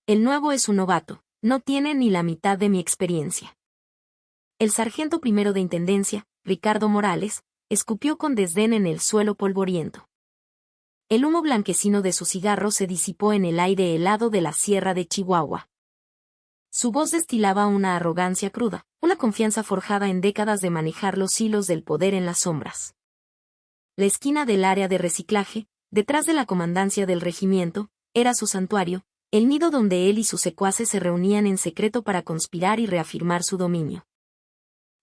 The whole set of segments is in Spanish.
El nuevo es un novato, no tiene ni la mitad de mi experiencia. El sargento primero de intendencia, Ricardo Morales, escupió con desdén en el suelo polvoriento. El humo blanquecino de su cigarro se disipó en el aire helado de la sierra de Chihuahua. Su voz destilaba una arrogancia cruda, una confianza forjada en décadas de manejar los hilos del poder en las sombras. La esquina del área de reciclaje, detrás de la comandancia del regimiento, era su santuario, el nido donde él y sus secuaces se reunían en secreto para conspirar y reafirmar su dominio.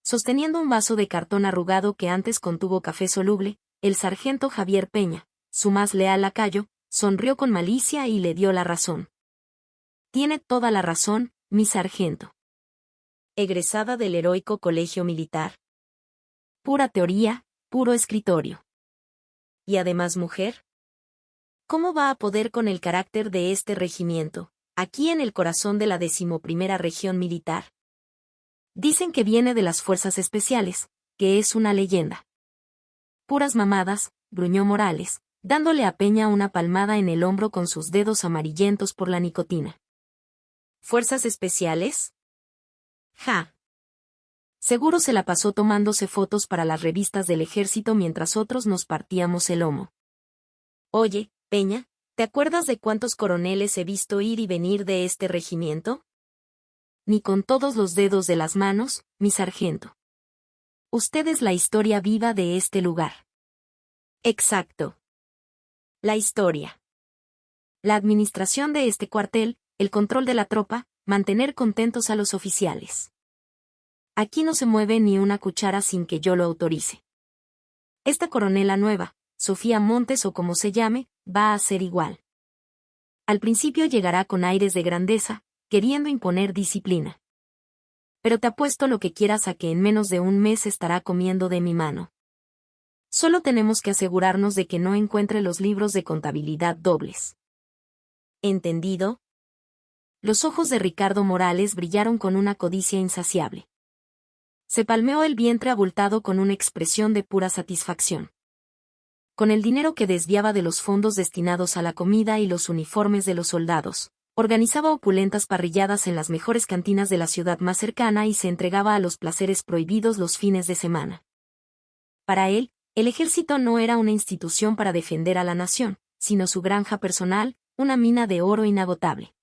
Sosteniendo un vaso de cartón arrugado que antes contuvo café soluble, el sargento Javier Peña, su más leal lacayo, sonrió con malicia y le dio la razón. Tiene toda la razón, mi sargento. Egresada del heroico colegio militar. Pura teoría, puro escritorio. ¿Y además mujer? ¿Cómo va a poder con el carácter de este regimiento, aquí en el corazón de la 11ª región militar? Dicen que viene de las fuerzas especiales, que es una leyenda. Puras mamadas, gruñó Morales, dándole a Peña una palmada en el hombro con sus dedos amarillentos por la nicotina. ¿Fuerzas especiales? Ja. Seguro se la pasó tomándose fotos para las revistas del ejército mientras otros nos partíamos el lomo. Oye, Peña, ¿te acuerdas de cuántos coroneles he visto ir y venir de este regimiento? Ni con todos los dedos de las manos, mi sargento. Usted es la historia viva de este lugar. Exacto. La historia. La administración de este cuartel, el control de la tropa, mantener contentos a los oficiales. Aquí no se mueve ni una cuchara sin que yo lo autorice. Esta coronela nueva, Sofía Montes o como se llame, va a ser igual. Al principio llegará con aires de grandeza, queriendo imponer disciplina. Pero te apuesto lo que quieras a que en menos de un mes estará comiendo de mi mano. Solo tenemos que asegurarnos de que no encuentre los libros de contabilidad dobles. ¿Entendido? Los ojos de Ricardo Morales brillaron con una codicia insaciable. Se palmeó el vientre abultado con una expresión de pura satisfacción. Con el dinero que desviaba de los fondos destinados a la comida y los uniformes de los soldados, organizaba opulentas parrilladas en las mejores cantinas de la ciudad más cercana y se entregaba a los placeres prohibidos los fines de semana. Para él, el ejército no era una institución para defender a la nación, sino su granja personal, una mina de oro inagotable.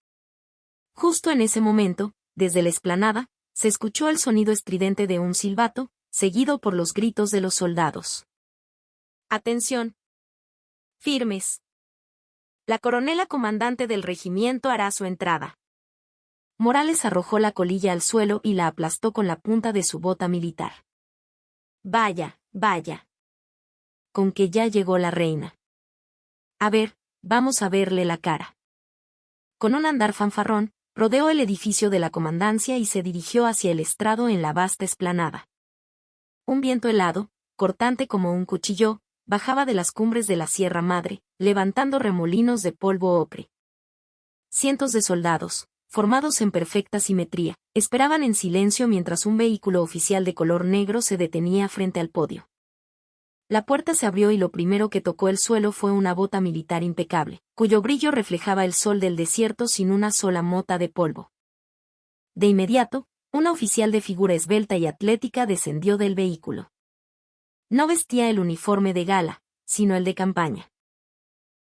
Justo en ese momento, desde la explanada, se escuchó el sonido estridente de un silbato, seguido por los gritos de los soldados. ¡Atención! ¡Firmes! La coronela comandante del regimiento hará su entrada. Morales arrojó la colilla al suelo y la aplastó con la punta de su bota militar. Vaya, vaya. Con que ya llegó la reina. A ver, vamos a verle la cara. Con un andar fanfarrón, rodeó el edificio de la comandancia y se dirigió hacia el estrado en la vasta explanada. Un viento helado, cortante como un cuchillo, bajaba de las cumbres de la Sierra Madre, levantando remolinos de polvo ocre. Cientos de soldados, formados en perfecta simetría, esperaban en silencio mientras un vehículo oficial de color negro se detenía frente al podio. La puerta se abrió y lo primero que tocó el suelo fue una bota militar impecable, cuyo brillo reflejaba el sol del desierto sin una sola mota de polvo. De inmediato, una oficial de figura esbelta y atlética descendió del vehículo. No vestía el uniforme de gala, sino el de campaña.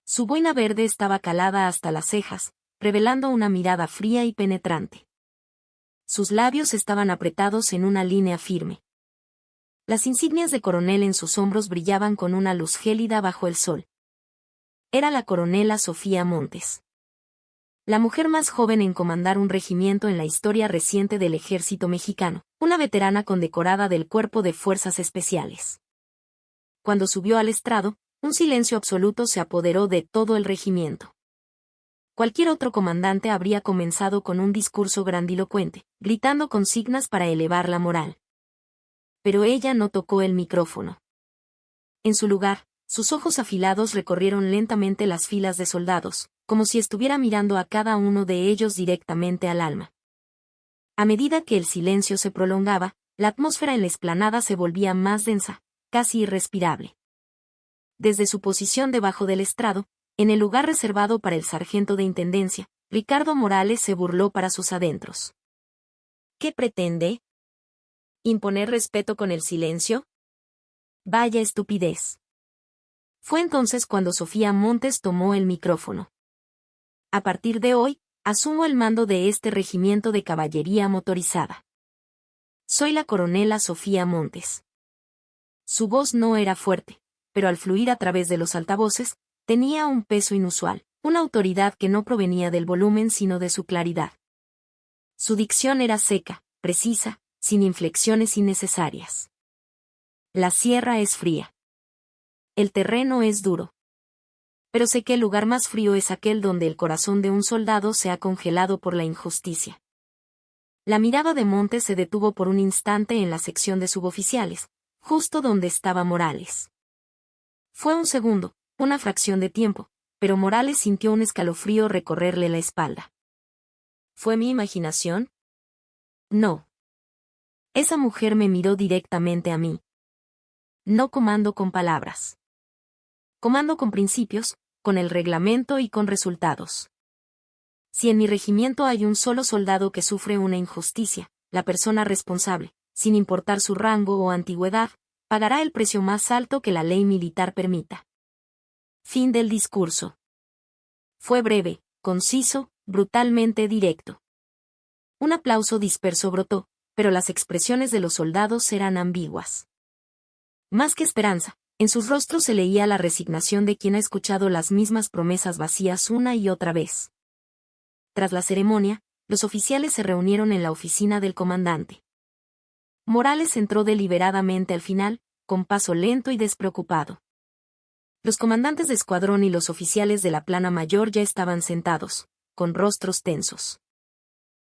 Su boina verde estaba calada hasta las cejas, revelando una mirada fría y penetrante. Sus labios estaban apretados en una línea firme. Las insignias de coronel en sus hombros brillaban con una luz gélida bajo el sol. Era la coronela Sofía Montes. La mujer más joven en comandar un regimiento en la historia reciente del ejército mexicano, una veterana condecorada del Cuerpo de Fuerzas Especiales. Cuando subió al estrado, un silencio absoluto se apoderó de todo el regimiento. Cualquier otro comandante habría comenzado con un discurso grandilocuente, gritando consignas para elevar la moral. Pero ella no tocó el micrófono. En su lugar, sus ojos afilados recorrieron lentamente las filas de soldados, como si estuviera mirando a cada uno de ellos directamente al alma. A medida que el silencio se prolongaba, la atmósfera en la explanada se volvía más densa, casi irrespirable. Desde su posición debajo del estrado, en el lugar reservado para el sargento de intendencia, Ricardo Morales se burló para sus adentros. ¿Qué pretende? ¿Imponer respeto con el silencio? Vaya estupidez. Fue entonces cuando Sofía Montes tomó el micrófono. A partir de hoy, asumo el mando de este regimiento de caballería motorizada. Soy la coronela Sofía Montes. Su voz no era fuerte, pero al fluir a través de los altavoces, tenía un peso inusual, una autoridad que no provenía del volumen sino de su claridad. Su dicción era seca, precisa, sin inflexiones innecesarias. La sierra es fría. El terreno es duro. Pero sé que el lugar más frío es aquel donde el corazón de un soldado se ha congelado por la injusticia. La mirada de Montes se detuvo por un instante en la sección de suboficiales, justo donde estaba Morales. Fue un segundo, una fracción de tiempo, pero Morales sintió un escalofrío recorrerle la espalda. ¿Fue mi imaginación? No. Esa mujer me miró directamente a mí. No comando con palabras. Comando con principios, con el reglamento y con resultados. Si en mi regimiento hay un solo soldado que sufre una injusticia, la persona responsable, sin importar su rango o antigüedad, pagará el precio más alto que la ley militar permita. Fin del discurso. Fue breve, conciso, brutalmente directo. Un aplauso disperso brotó, pero las expresiones de los soldados eran ambiguas. Más que esperanza, en sus rostros se leía la resignación de quien ha escuchado las mismas promesas vacías una y otra vez. Tras la ceremonia, los oficiales se reunieron en la oficina del comandante. Morales entró deliberadamente al final, con paso lento y despreocupado. Los comandantes de escuadrón y los oficiales de la plana mayor ya estaban sentados, con rostros tensos.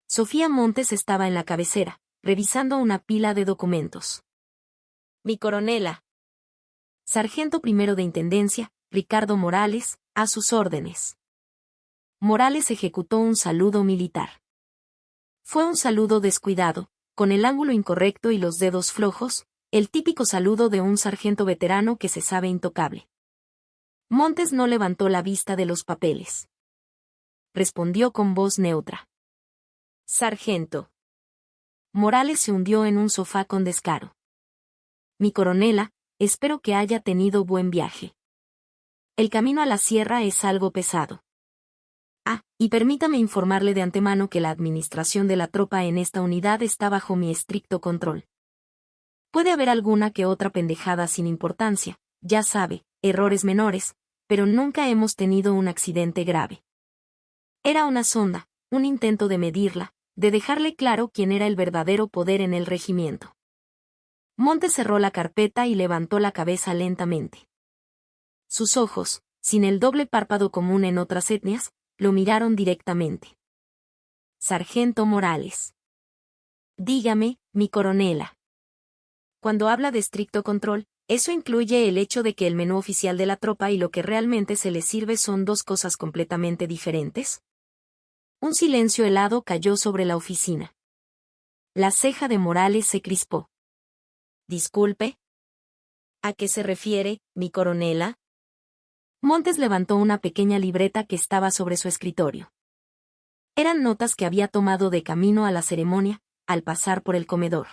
Sofía Montes estaba en la cabecera, revisando una pila de documentos. Mi coronela. Sargento primero de Intendencia, Ricardo Morales, a sus órdenes. Morales ejecutó un saludo militar. Fue un saludo descuidado, con el ángulo incorrecto y los dedos flojos, el típico saludo de un sargento veterano que se sabe intocable. Montes no levantó la vista de los papeles. Respondió con voz neutra. Sargento. Morales se hundió en un sofá con descaro. Mi coronela, espero que haya tenido buen viaje. El camino a la sierra es algo pesado. Y permítame informarle de antemano que la administración de la tropa en esta unidad está bajo mi estricto control. Puede haber alguna que otra pendejada sin importancia, ya sabe, errores menores, pero nunca hemos tenido un accidente grave. Era una sonda, un intento de medirla, de dejarle claro quién era el verdadero poder en el regimiento. Montes cerró la carpeta y levantó la cabeza lentamente. Sus ojos, sin el doble párpado común en otras etnias, lo miraron directamente. Sargento Morales. Dígame, mi coronela. Cuando habla de estricto control, eso incluye el hecho de que el menú oficial de la tropa y lo que realmente se le sirve son dos cosas completamente diferentes. Un silencio helado cayó sobre la oficina. La ceja de Morales se crispó. Disculpe. ¿A qué se refiere, mi coronela? Montes levantó una pequeña libreta que estaba sobre su escritorio. Eran notas que había tomado de camino a la ceremonia, al pasar por el comedor.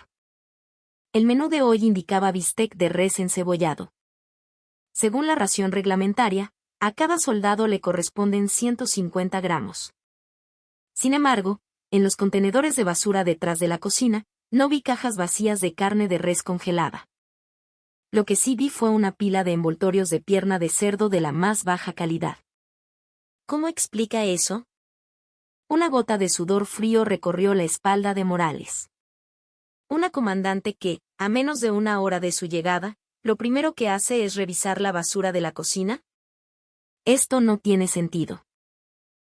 El menú de hoy indicaba bistec de res encebollado. Según la ración reglamentaria, a cada soldado le corresponden 150 gramos. Sin embargo, en los contenedores de basura detrás de la cocina, no vi cajas vacías de carne de res congelada. Lo que sí vi fue una pila de envoltorios de pierna de cerdo de la más baja calidad. ¿Cómo explica eso? Una gota de sudor frío recorrió la espalda de Morales. Una comandante que, a menos de una hora de su llegada, lo primero que hace es revisar la basura de la cocina. Esto no tiene sentido.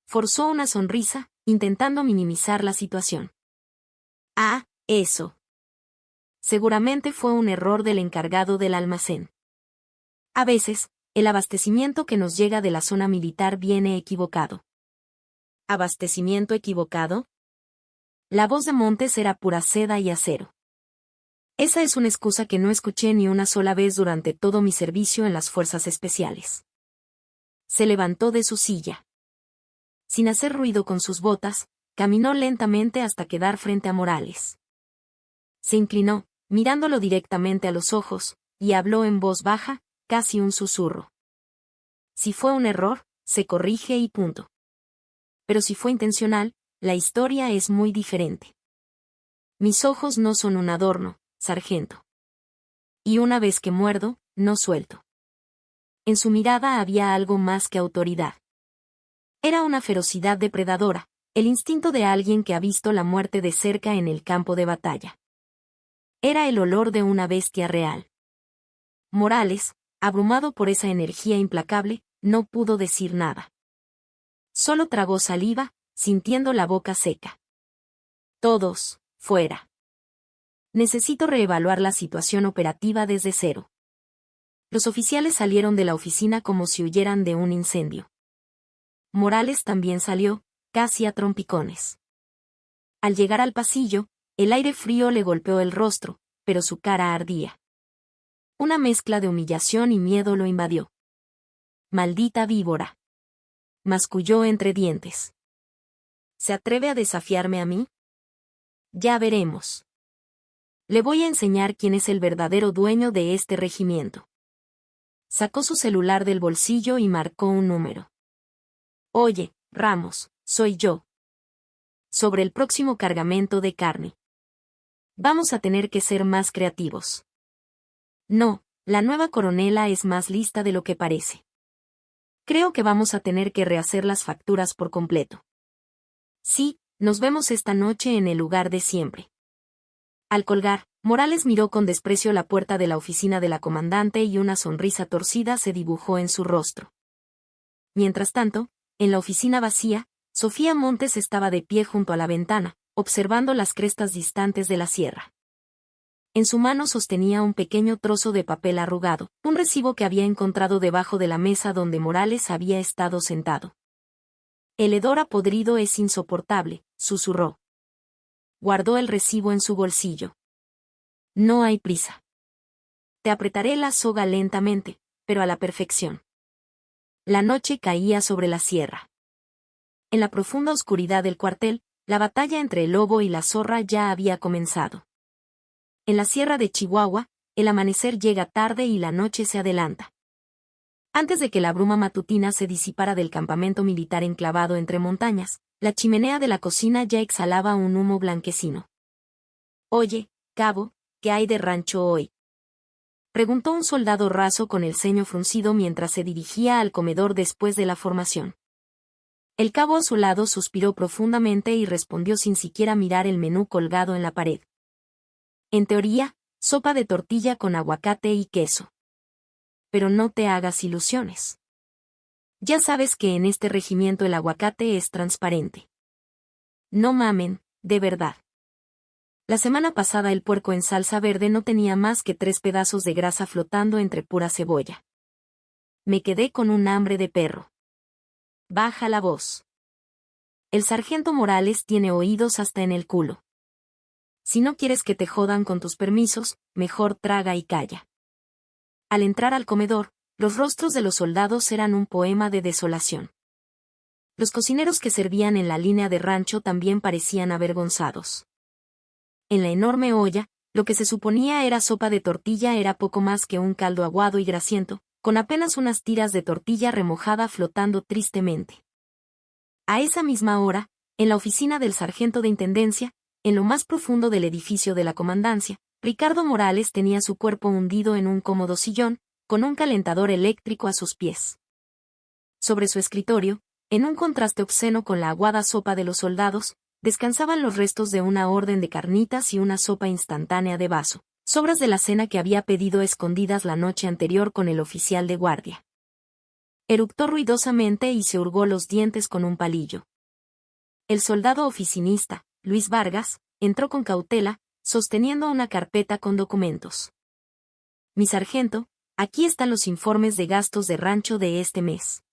Forzó una sonrisa, intentando minimizar la situación. Ah, eso. Seguramente fue un error del encargado del almacén. A veces, el abastecimiento que nos llega de la zona militar viene equivocado. ¿Abastecimiento equivocado? La voz de Montes era pura seda y acero. Esa es una excusa que no escuché ni una sola vez durante todo mi servicio en las fuerzas especiales. Se levantó de su silla. Sin hacer ruido con sus botas, caminó lentamente hasta quedar frente a Morales. Se inclinó, mirándolo directamente a los ojos, y habló en voz baja, casi un susurro. Si fue un error, se corrige y punto. Pero si fue intencional, la historia es muy diferente. Mis ojos no son un adorno, sargento. Y una vez que muerdo, no suelto. En su mirada había algo más que autoridad. Era una ferocidad depredadora, el instinto de alguien que ha visto la muerte de cerca en el campo de batalla. Era el olor de una bestia real. Morales, abrumado por esa energía implacable, no pudo decir nada. Solo tragó saliva, sintiendo la boca seca. Todos, fuera. Necesito reevaluar la situación operativa desde cero. Los oficiales salieron de la oficina como si huyeran de un incendio. Morales también salió, casi a trompicones. Al llegar al pasillo, el aire frío le golpeó el rostro, pero su cara ardía. Una mezcla de humillación y miedo lo invadió. Maldita víbora. Masculló entre dientes. ¿Se atreve a desafiarme a mí? Ya veremos. Le voy a enseñar quién es el verdadero dueño de este regimiento. Sacó su celular del bolsillo y marcó un número. Oye, Ramos, soy yo. Sobre el próximo cargamento de carne. Vamos a tener que ser más creativos. No, la nueva coronela es más lista de lo que parece. Creo que vamos a tener que rehacer las facturas por completo. Sí, nos vemos esta noche en el lugar de siempre. Al colgar, Morales miró con desprecio la puerta de la oficina de la comandante y una sonrisa torcida se dibujó en su rostro. Mientras tanto, en la oficina vacía, Sofía Montes estaba de pie junto a la ventana, observando las crestas distantes de la sierra. En su mano sostenía un pequeño trozo de papel arrugado, un recibo que había encontrado debajo de la mesa donde Morales había estado sentado. El hedor a podrido es insoportable, susurró. Guardó el recibo en su bolsillo. No hay prisa. Te apretaré la soga lentamente, pero a la perfección. La noche caía sobre la sierra. En la profunda oscuridad del cuartel, la batalla entre el lobo y la zorra ya había comenzado. En la sierra de Chihuahua, el amanecer llega tarde y la noche se adelanta. Antes de que la bruma matutina se disipara del campamento militar enclavado entre montañas, la chimenea de la cocina ya exhalaba un humo blanquecino. Oye, cabo, ¿qué hay de rancho hoy? Preguntó un soldado raso con el ceño fruncido mientras se dirigía al comedor después de la formación. El cabo a su lado suspiró profundamente y respondió sin siquiera mirar el menú colgado en la pared. En teoría, sopa de tortilla con aguacate y queso. Pero no te hagas ilusiones. Ya sabes que en este regimiento el aguacate es transparente. No mamen, de verdad. La semana pasada el puerco en salsa verde no tenía más que 3 pedazos de grasa flotando entre pura cebolla. Me quedé con un hambre de perro. Baja la voz. El sargento Morales tiene oídos hasta en el culo. Si no quieres que te jodan con tus permisos, mejor traga y calla. Al entrar al comedor, los rostros de los soldados eran un poema de desolación. Los cocineros que servían en la línea de rancho también parecían avergonzados. En la enorme olla, lo que se suponía era sopa de tortilla era poco más que un caldo aguado y grasiento, con apenas unas tiras de tortilla remojada flotando tristemente. A esa misma hora, en la oficina del sargento de intendencia, en lo más profundo del edificio de la comandancia, Ricardo Morales tenía su cuerpo hundido en un cómodo sillón, con un calentador eléctrico a sus pies. Sobre su escritorio, en un contraste obsceno con la aguada sopa de los soldados, descansaban los restos de una orden de carnitas y una sopa instantánea de vaso, sobras de la cena que había pedido a escondidas la noche anterior con el oficial de guardia. Eructó ruidosamente y se hurgó los dientes con un palillo. El soldado oficinista, Luis Vargas, entró con cautela, sosteniendo una carpeta con documentos. Mi sargento, aquí están los informes de gastos de rancho de este mes.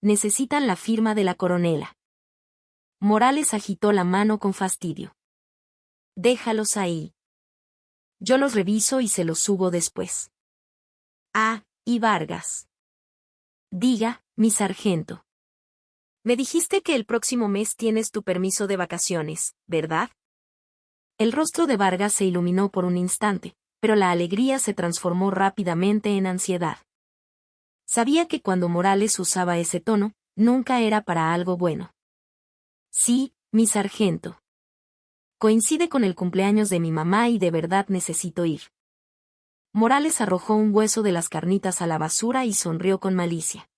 Necesitan la firma de la coronela. Morales agitó la mano con fastidio. Déjalos ahí. Yo los reviso y se los subo después. Ah, y Vargas. Diga, mi sargento. Me dijiste que el próximo mes tienes tu permiso de vacaciones, ¿verdad? El rostro de Vargas se iluminó por un instante, pero la alegría se transformó rápidamente en ansiedad. Sabía que cuando Morales usaba ese tono, nunca era para algo bueno. Sí, mi sargento. Coincide con el cumpleaños de mi mamá y de verdad necesito ir. Morales arrojó un hueso de las carnitas a la basura y sonrió con malicia.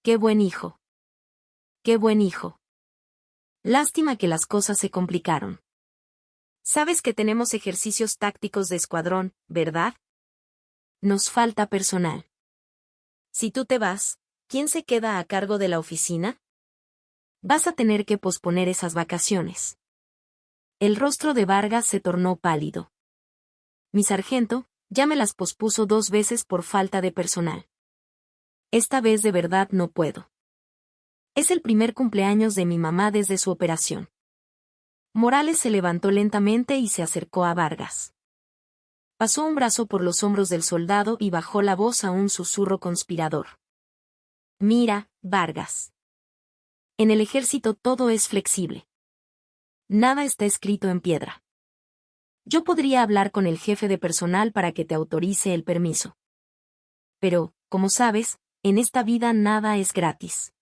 ¡Qué buen hijo! ¡Qué buen hijo! Lástima que las cosas se complicaron. Sabes que tenemos ejercicios tácticos de escuadrón, ¿verdad? Nos falta personal. Si tú te vas, ¿quién se queda a cargo de la oficina? Vas a tener que posponer esas vacaciones. El rostro de Vargas se tornó pálido. Mi sargento, ya me las pospuso 2 veces por falta de personal. Esta vez de verdad no puedo. Es el primer cumpleaños de mi mamá desde su operación. Morales se levantó lentamente y se acercó a Vargas. Pasó un brazo por los hombros del soldado y bajó la voz a un susurro conspirador. Mira, Vargas. En el ejército todo es flexible. Nada está escrito en piedra. Yo podría hablar con el jefe de personal para que te autorice el permiso. Pero, como sabes, en esta vida nada es gratis.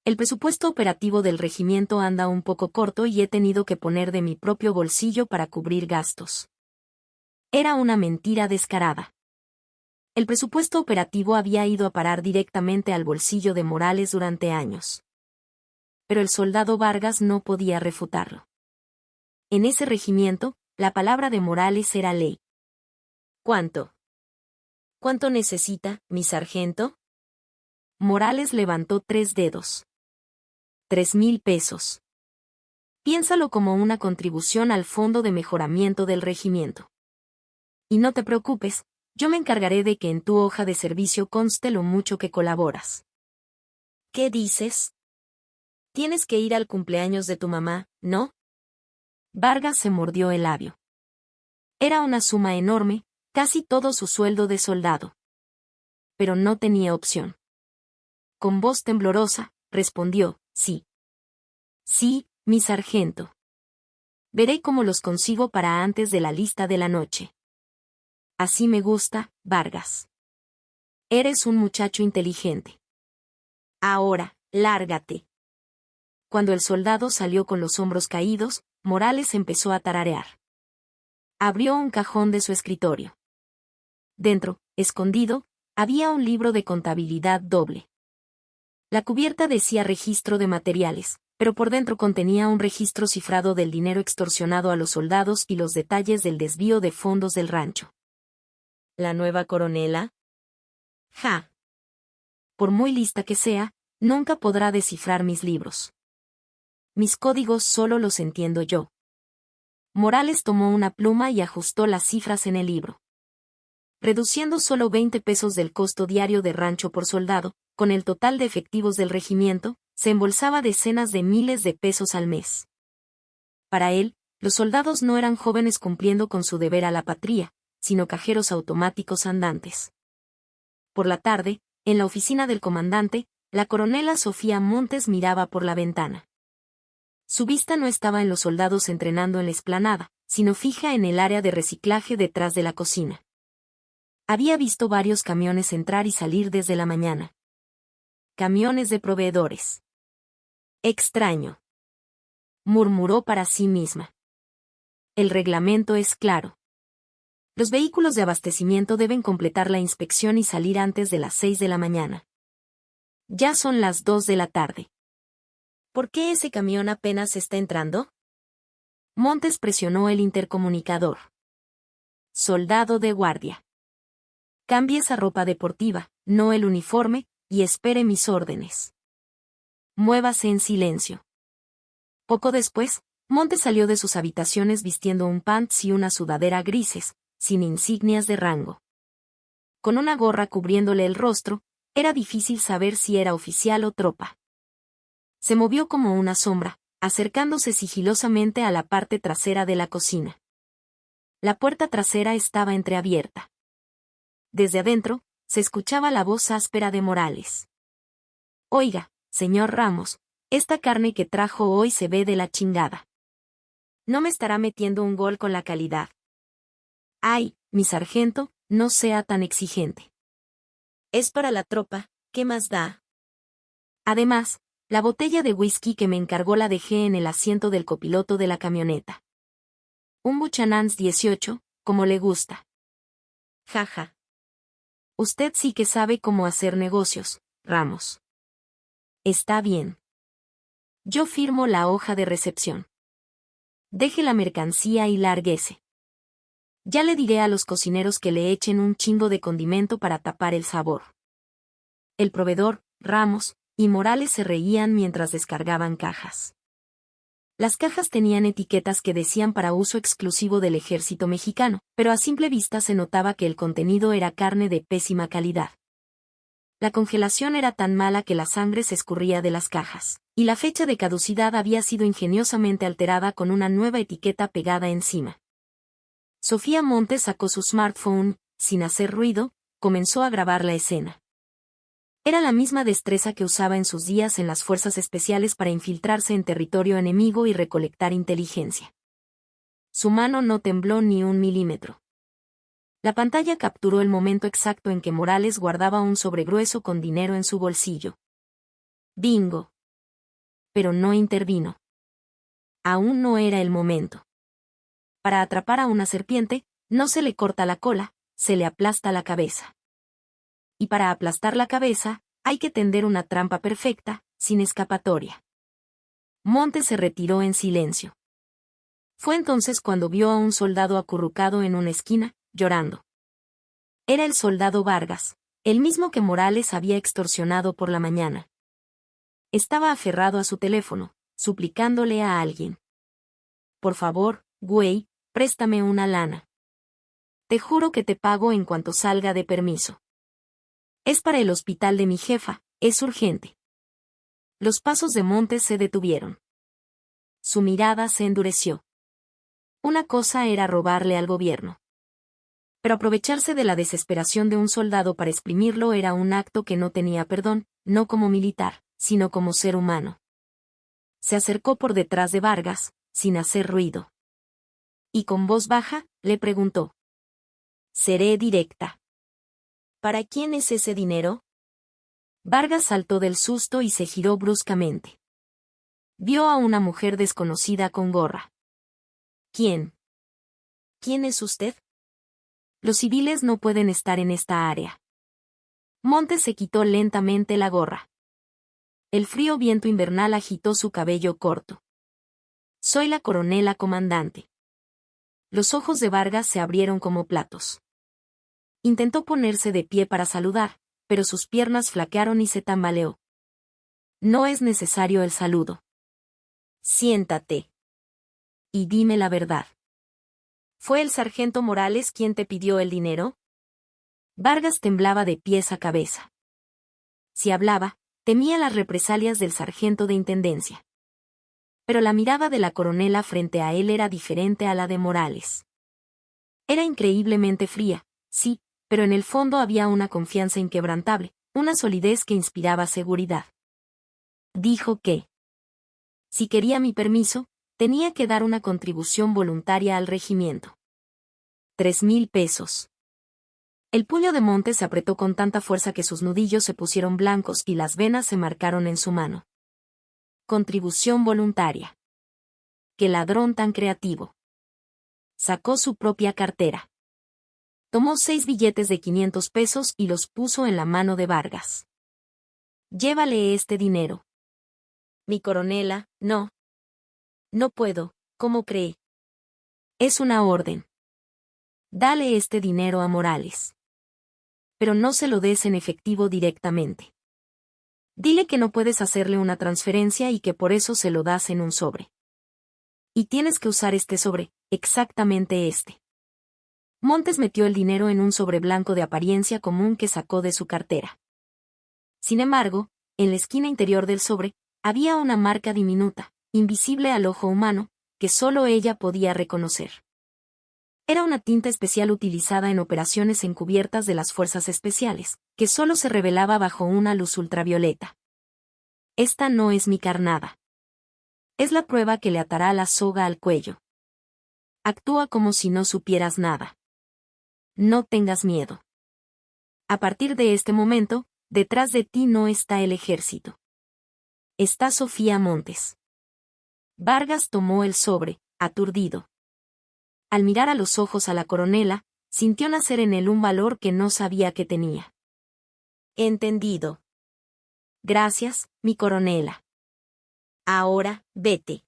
El presupuesto operativo del regimiento anda un poco corto y he tenido que poner de mi propio bolsillo para cubrir gastos. Era una mentira descarada. El presupuesto operativo había ido a parar directamente al bolsillo de Morales durante años. Pero el soldado Vargas no podía refutarlo. En ese regimiento, la palabra de Morales era ley. ¿Cuánto? ¿Cuánto necesita, mi sargento? Morales levantó 3 dedos. 3,000 pesos. Piénsalo como una contribución al fondo de mejoramiento del regimiento. Y no te preocupes, yo me encargaré de que en tu hoja de servicio conste lo mucho que colaboras. ¿Qué dices? Tienes que ir al cumpleaños de tu mamá, ¿no? Vargas se mordió el labio. Era una suma enorme, casi todo su sueldo de soldado. Pero no tenía opción. Con voz temblorosa, respondió, sí. Sí, mi sargento. Veré cómo los consigo para antes de la lista de la noche. Así me gusta, Vargas. Eres un muchacho inteligente. Ahora, lárgate. Cuando el soldado salió con los hombros caídos, Morales empezó a tararear. Abrió un cajón de su escritorio. Dentro, escondido, había un libro de contabilidad doble. La cubierta decía registro de materiales, pero por dentro contenía un registro cifrado del dinero extorsionado a los soldados y los detalles del desvío de fondos del rancho. ¿La nueva coronela? Ja. Por muy lista que sea, nunca podrá descifrar mis libros. Mis códigos solo los entiendo yo. Morales tomó una pluma y ajustó las cifras en el libro. Reduciendo solo 20 pesos del costo diario de rancho por soldado, con el total de efectivos del regimiento, se embolsaba decenas de miles de pesos al mes. Para él, los soldados no eran jóvenes cumpliendo con su deber a la patria, sino cajeros automáticos andantes. Por la tarde, en la oficina del comandante, la coronela Sofía Montes miraba por la ventana. Su vista no estaba en los soldados entrenando en la explanada, sino fija en el área de reciclaje detrás de la cocina. Había visto varios camiones entrar y salir desde la mañana. Camiones de proveedores. Extraño. Murmuró para sí misma. El reglamento es claro. Los vehículos de abastecimiento deben completar la inspección y salir antes de las 6 de la mañana. Ya son las 2 de la tarde. ¿Por qué ese camión apenas está entrando? Montes presionó el intercomunicador. Soldado de guardia. Cambie esa ropa deportiva, no el uniforme, y espere mis órdenes. Muévase en silencio. Poco después, Montes salió de sus habitaciones vistiendo un pants y una sudadera grises, sin insignias de rango. Con una gorra cubriéndole el rostro, era difícil saber si era oficial o tropa. Se movió como una sombra, acercándose sigilosamente a la parte trasera de la cocina. La puerta trasera estaba entreabierta. Desde adentro, se escuchaba la voz áspera de Morales. Oiga, Señor Ramos, esta carne que trajo hoy se ve de la chingada. No me estará metiendo un gol con la calidad. Ay, mi sargento, no sea tan exigente. Es para la tropa, ¿qué más da? Además, la botella de whisky que me encargó la dejé en el asiento del copiloto de la camioneta. Un Buchanan's 18, como le gusta. Jaja. Usted sí que sabe cómo hacer negocios, Ramos. Está bien. Yo firmo la hoja de recepción. Deje la mercancía y lárguese. Ya le diré a los cocineros que le echen un chingo de condimento para tapar el sabor. El proveedor, Ramos, y Morales se reían mientras descargaban cajas. Las cajas tenían etiquetas que decían para uso exclusivo del ejército mexicano, pero a simple vista se notaba que el contenido era carne de pésima calidad. La congelación era tan mala que la sangre se escurría de las cajas, y la fecha de caducidad había sido ingeniosamente alterada con una nueva etiqueta pegada encima. Sofía Montes sacó su smartphone, sin hacer ruido, comenzó a grabar la escena. Era la misma destreza que usaba en sus días en las fuerzas especiales para infiltrarse en territorio enemigo y recolectar inteligencia. Su mano no tembló ni un milímetro. La pantalla capturó el momento exacto en que Morales guardaba un sobre grueso con dinero en su bolsillo. Bingo. Pero no intervino. Aún no era el momento. Para atrapar a una serpiente, no se le corta la cola, se le aplasta la cabeza. Y para aplastar la cabeza, hay que tender una trampa perfecta, sin escapatoria. Montes se retiró en silencio. Fue entonces cuando vio a un soldado acurrucado en una esquina, llorando. Era el soldado Vargas, el mismo que Morales había extorsionado por la mañana. Estaba aferrado a su teléfono, suplicándole a alguien. Por favor, güey, préstame una lana. Te juro que te pago en cuanto salga de permiso. Es para el hospital de mi jefa, es urgente. Los pasos de Montes se detuvieron. Su mirada se endureció. Una cosa era robarle al gobierno. Pero aprovecharse de la desesperación de un soldado para exprimirlo era un acto que no tenía perdón, no como militar, sino como ser humano. Se acercó por detrás de Vargas, sin hacer ruido. Y con voz baja, le preguntó. Seré directa. ¿Para quién es ese dinero? Vargas saltó del susto y se giró bruscamente. Vio a una mujer desconocida con gorra. ¿Quién? ¿Quién es usted? Los civiles no pueden estar en esta área. Montes se quitó lentamente la gorra. El frío viento invernal agitó su cabello corto. Soy la coronela comandante. Los ojos de Vargas se abrieron como platos. Intentó ponerse de pie para saludar, pero sus piernas flaquearon y se tambaleó. No es necesario el saludo. Siéntate. Y dime la verdad. ¿Fue el sargento Morales quien te pidió el dinero? Vargas temblaba de pies a cabeza. Si hablaba, temía las represalias del sargento de intendencia. Pero la mirada de la coronela frente a él era diferente a la de Morales. Era increíblemente fría, sí, pero en el fondo había una confianza inquebrantable, una solidez que inspiraba seguridad. Dijo que, si quería mi permiso, tenía que dar una contribución voluntaria al regimiento. 3,000 pesos. El puño de Montes se apretó con tanta fuerza que sus nudillos se pusieron blancos y las venas se marcaron en su mano. Contribución voluntaria. ¡Qué ladrón tan creativo! Sacó su propia cartera. Tomó 6 billetes de 500 pesos y los puso en la mano de Vargas. Llévale este dinero. Mi coronela, no. No puedo, ¿cómo cree? Es una orden. Dale este dinero a Morales. Pero no se lo des en efectivo directamente. Dile que no puedes hacerle una transferencia y que por eso se lo das en un sobre. Y tienes que usar este sobre, exactamente este. Montes metió el dinero en un sobre blanco de apariencia común que sacó de su cartera. Sin embargo, en la esquina interior del sobre, había una marca diminuta, invisible al ojo humano, que solo ella podía reconocer. Era una tinta especial utilizada en operaciones encubiertas de las fuerzas especiales, que solo se revelaba bajo una luz ultravioleta. Esta no es mi carnada. Es la prueba que le atará la soga al cuello. Actúa como si no supieras nada. No tengas miedo. A partir de este momento, detrás de ti no está el ejército. Está Sofía Montes. Vargas tomó el sobre, aturdido. Al mirar a los ojos a la coronela, sintió nacer en él un valor que no sabía que tenía. Entendido. Gracias, mi coronela. Ahora, vete.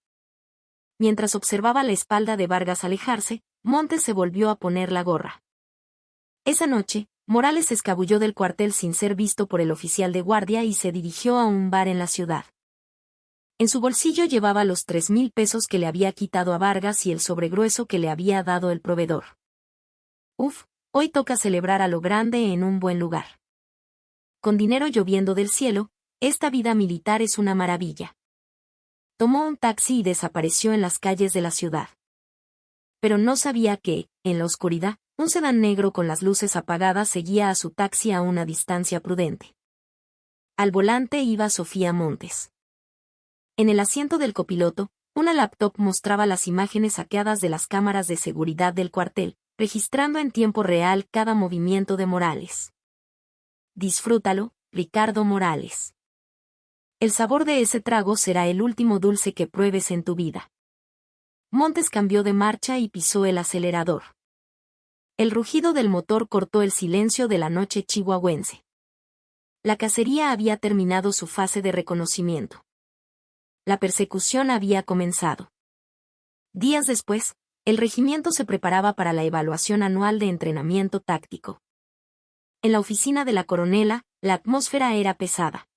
Mientras observaba la espalda de Vargas alejarse, Montes se volvió a poner la gorra. Esa noche, Morales se escabulló del cuartel sin ser visto por el oficial de guardia y se dirigió a un bar en la ciudad. En su bolsillo llevaba los 3,000 pesos que le había quitado a Vargas y el sobregrueso que le había dado el proveedor. Uf, hoy toca celebrar a lo grande en un buen lugar. Con dinero lloviendo del cielo, esta vida militar es una maravilla. Tomó un taxi y desapareció en las calles de la ciudad. Pero no sabía que, en la oscuridad, un sedán negro con las luces apagadas seguía a su taxi a una distancia prudente. Al volante iba Sofía Montes. En el asiento del copiloto, una laptop mostraba las imágenes hackeadas de las cámaras de seguridad del cuartel, registrando en tiempo real cada movimiento de Morales. Disfrútalo, Ricardo Morales. El sabor de ese trago será el último dulce que pruebes en tu vida. Montes cambió de marcha y pisó el acelerador. El rugido del motor cortó el silencio de la noche chihuahuense. La cacería había terminado su fase de reconocimiento. La persecución había comenzado. Días después, el regimiento se preparaba para la evaluación anual de entrenamiento táctico. En la oficina de la coronela, la atmósfera era pesada.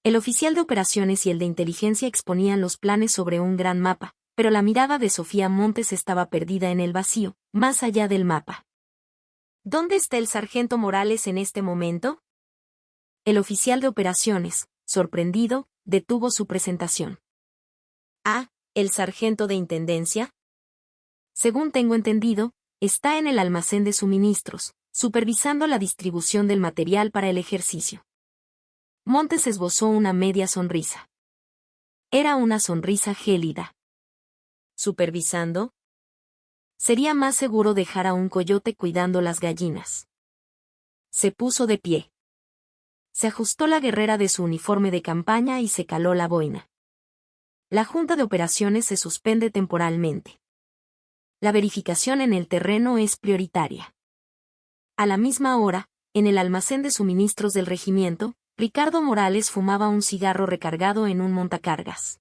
El oficial de operaciones y el de inteligencia exponían los planes sobre un gran mapa, pero la mirada de Sofía Montes estaba perdida en el vacío, más allá del mapa. ¿Dónde está el sargento Morales en este momento? El oficial de operaciones, sorprendido, detuvo su presentación. Ah, ¿el sargento de intendencia? Según tengo entendido, está en el almacén de suministros, supervisando la distribución del material para el ejercicio. Montes esbozó una media sonrisa. Era una sonrisa gélida. ¿Supervisando? Sería más seguro dejar a un coyote cuidando las gallinas. Se puso de pie. Se ajustó la guerrera de su uniforme de campaña y se caló la boina. La Junta de Operaciones se suspende temporalmente. La verificación en el terreno es prioritaria. A la misma hora, en el almacén de suministros del regimiento, Ricardo Morales fumaba un cigarro recargado en un montacargas.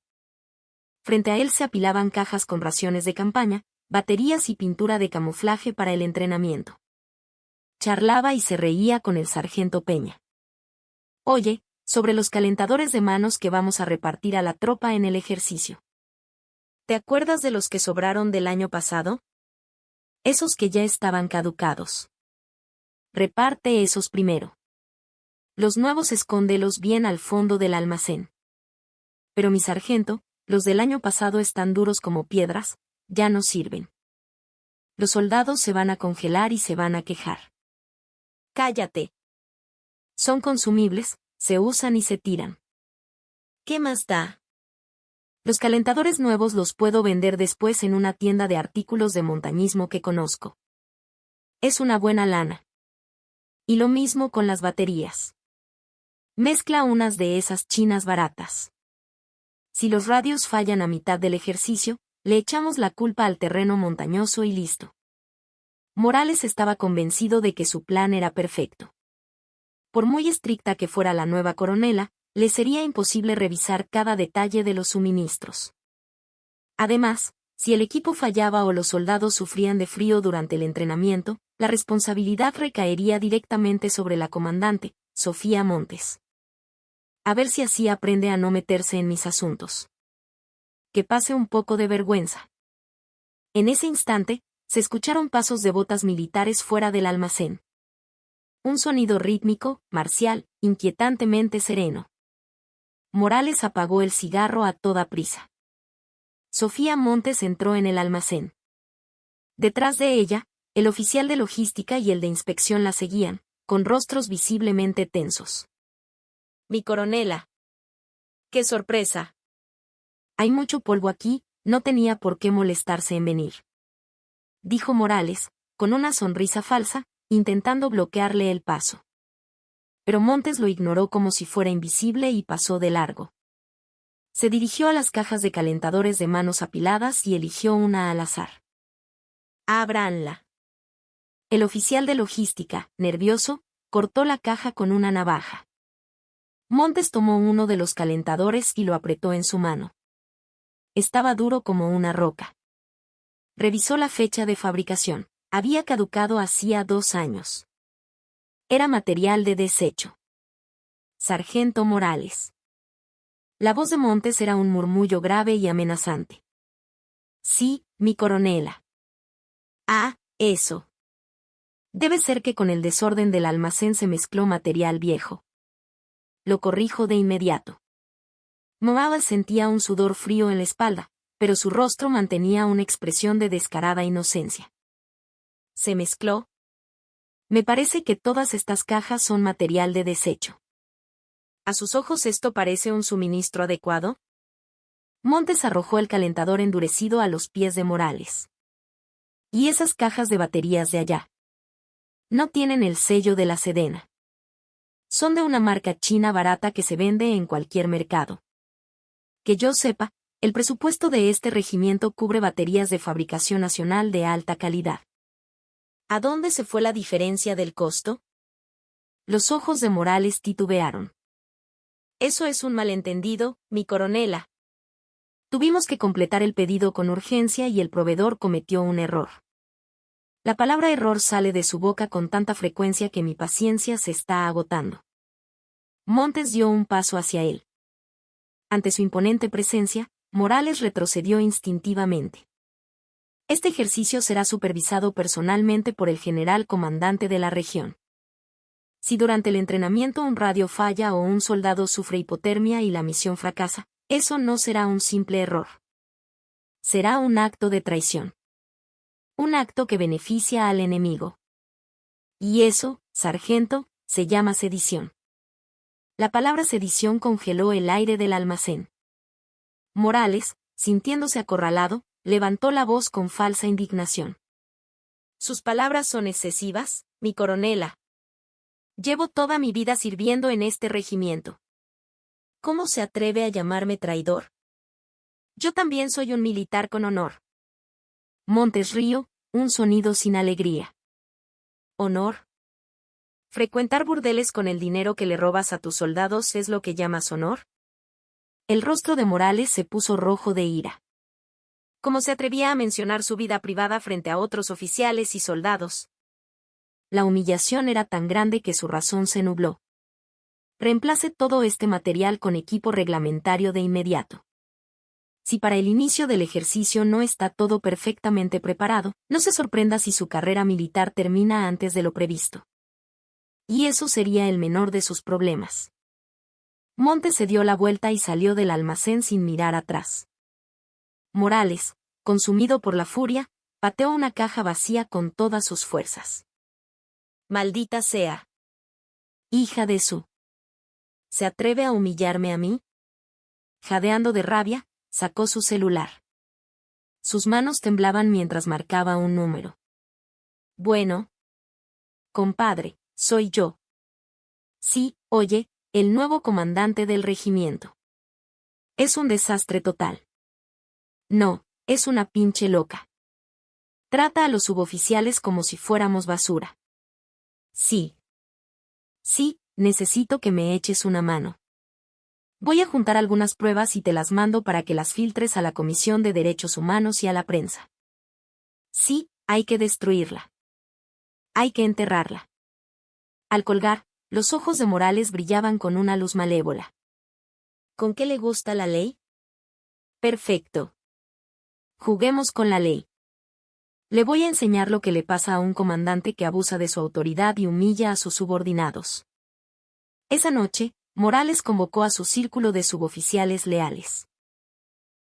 Frente a él se apilaban cajas con raciones de campaña, baterías y pintura de camuflaje para el entrenamiento. Charlaba y se reía con el sargento Peña. Oye, sobre los calentadores de manos que vamos a repartir a la tropa en el ejercicio. ¿Te acuerdas de los que sobraron del año pasado? Esos que ya estaban caducados. Reparte esos primero. Los nuevos escóndelos bien al fondo del almacén. Pero mi sargento, los del año pasado están duros como piedras, ya no sirven. Los soldados se van a congelar y se van a quejar. Cállate. Son consumibles, se usan y se tiran. ¿Qué más da? Los calentadores nuevos los puedo vender después en una tienda de artículos de montañismo que conozco. Es una buena lana. Y lo mismo con las baterías. Mezcla unas de esas chinas baratas. Si los radios fallan a mitad del ejercicio, le echamos la culpa al terreno montañoso y listo. Morales estaba convencido de que su plan era perfecto. Por muy estricta que fuera la nueva coronela, le sería imposible revisar cada detalle de los suministros. Además, si el equipo fallaba o los soldados sufrían de frío durante el entrenamiento, la responsabilidad recaería directamente sobre la comandante, Sofía Montes. A ver si así aprende a no meterse en mis asuntos. Que pase un poco de vergüenza. En ese instante, se escucharon pasos de botas militares fuera del almacén. Un sonido rítmico, marcial, inquietantemente sereno. Morales apagó el cigarro a toda prisa. Sofía Montes entró en el almacén. Detrás de ella, el oficial de logística y el de inspección la seguían, con rostros visiblemente tensos. Mi coronela. ¡Qué sorpresa! Hay mucho polvo aquí, no tenía por qué molestarse en venir. Dijo Morales, con una sonrisa falsa, intentando bloquearle el paso. Pero Montes lo ignoró como si fuera invisible y pasó de largo. Se dirigió a las cajas de calentadores de manos apiladas y eligió una al azar. Ábranla. El oficial de logística, nervioso, cortó la caja con una navaja. Montes tomó uno de los calentadores y lo apretó en su mano. Estaba duro como una roca. Revisó la fecha de fabricación. Había caducado hacía 2 años. Era material de desecho. Sargento Morales. La voz de Montes era un murmullo grave y amenazante. Sí, mi coronela. Ah, eso. Debe ser que con el desorden del almacén se mezcló material viejo. Lo corrijo de inmediato. Moaba sentía un sudor frío en la espalda, pero su rostro mantenía una expresión de descarada inocencia. ¿Se mezcló? Me parece que todas estas cajas son material de desecho. ¿A sus ojos esto parece un suministro adecuado? Montes arrojó el calentador endurecido a los pies de Morales. ¿Y esas cajas de baterías de allá? No tienen el sello de la Sedena. Son de una marca china barata que se vende en cualquier mercado. Que yo sepa, el presupuesto de este regimiento cubre baterías de fabricación nacional de alta calidad. ¿A dónde se fue la diferencia del costo? Los ojos de Morales titubearon. Eso es un malentendido, mi coronela. Tuvimos que completar el pedido con urgencia y el proveedor cometió un error. La palabra error sale de su boca con tanta frecuencia que mi paciencia se está agotando. Montes dio un paso hacia él. Ante su imponente presencia, Morales retrocedió instintivamente. Este ejercicio será supervisado personalmente por el general comandante de la región. Si durante el entrenamiento un radio falla o un soldado sufre hipotermia y la misión fracasa, eso no será un simple error. Será un acto de traición. Un acto que beneficia al enemigo. Y eso, sargento, se llama sedición. La palabra sedición congeló el aire del almacén. Morales, sintiéndose acorralado, levantó la voz con falsa indignación. Sus palabras son excesivas, mi coronela. Llevo toda mi vida sirviendo en este regimiento. ¿Cómo se atreve a llamarme traidor? Yo también soy un militar con honor. Montes rió, un sonido sin alegría. ¿Honor? ¿Frecuentar burdeles con el dinero que le robas a tus soldados es lo que llamas honor? El rostro de Morales se puso rojo de ira. ¿Cómo se atrevía a mencionar su vida privada frente a otros oficiales y soldados? La humillación era tan grande que su razón se nubló. Reemplace todo este material con equipo reglamentario de inmediato. Si para el inicio del ejercicio no está todo perfectamente preparado, no se sorprenda si su carrera militar termina antes de lo previsto. Y eso sería el menor de sus problemas. Montes se dio la vuelta y salió del almacén sin mirar atrás. Morales, consumido por la furia, pateó una caja vacía con todas sus fuerzas. Maldita sea. Hija de su. ¿Se atreve a humillarme a mí? Jadeando de rabia, sacó su celular. Sus manos temblaban mientras marcaba un número. Bueno. Compadre, soy yo. Sí, oye, el nuevo comandante del regimiento. Es un desastre total. No, es una pinche loca. Trata a los suboficiales como si fuéramos basura. Sí. Sí, necesito que me eches una mano. Voy a juntar algunas pruebas y te las mando para que las filtres a la Comisión de Derechos Humanos y a la prensa. Sí, hay que destruirla. Hay que enterrarla. Al colgar, los ojos de Morales brillaban con una luz malévola. ¿Con qué le gusta la ley? Perfecto. Juguemos con la ley. Le voy a enseñar lo que le pasa a un comandante que abusa de su autoridad y humilla a sus subordinados. Esa noche, Morales convocó a su círculo de suboficiales leales.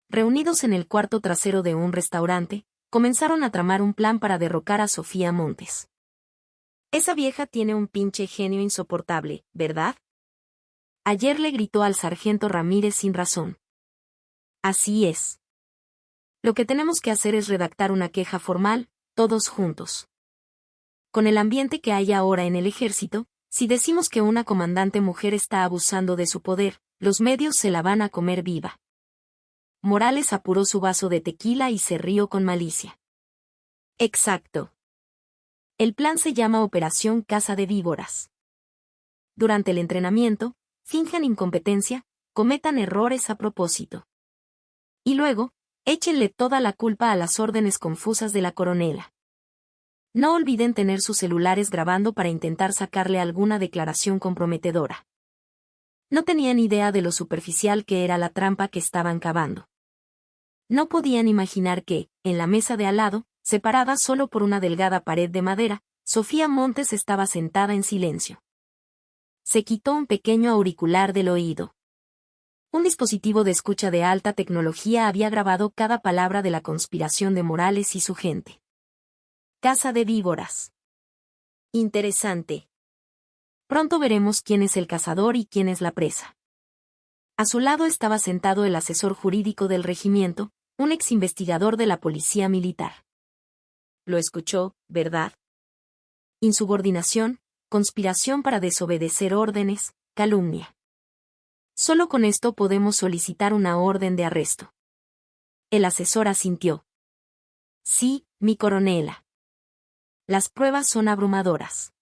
Reunidos en el cuarto trasero de un restaurante, comenzaron a tramar un plan para derrocar a Sofía Montes. Esa vieja tiene un pinche genio insoportable, ¿verdad? Ayer le gritó al sargento Ramírez sin razón. Así es. Lo que tenemos que hacer es redactar una queja formal, todos juntos. Con el ambiente que hay ahora en el ejército, si decimos que una comandante mujer está abusando de su poder, los medios se la van a comer viva. Morales apuró su vaso de tequila y se rió con malicia. Exacto. El plan se llama Operación Caza de Víboras. Durante el entrenamiento, finjan incompetencia, cometan errores a propósito. Y luego, échenle toda la culpa a las órdenes confusas de la coronela. No olviden tener sus celulares grabando para intentar sacarle alguna declaración comprometedora. No tenían idea de lo superficial que era la trampa que estaban cavando. No podían imaginar que, en la mesa de al lado, separada solo por una delgada pared de madera, Sofía Montes estaba sentada en silencio. Se quitó un pequeño auricular del oído. Un dispositivo de escucha de alta tecnología había grabado cada palabra de la conspiración de Morales y su gente. Caza de víboras. Interesante. Pronto veremos quién es el cazador y quién es la presa. A su lado estaba sentado el asesor jurídico del regimiento, un ex investigador de la policía militar. Lo escuchó, ¿verdad? Insubordinación, conspiración para desobedecer órdenes, calumnia. Solo con esto podemos solicitar una orden de arresto. El asesor asintió. Sí, mi coronela. Las pruebas son abrumadoras.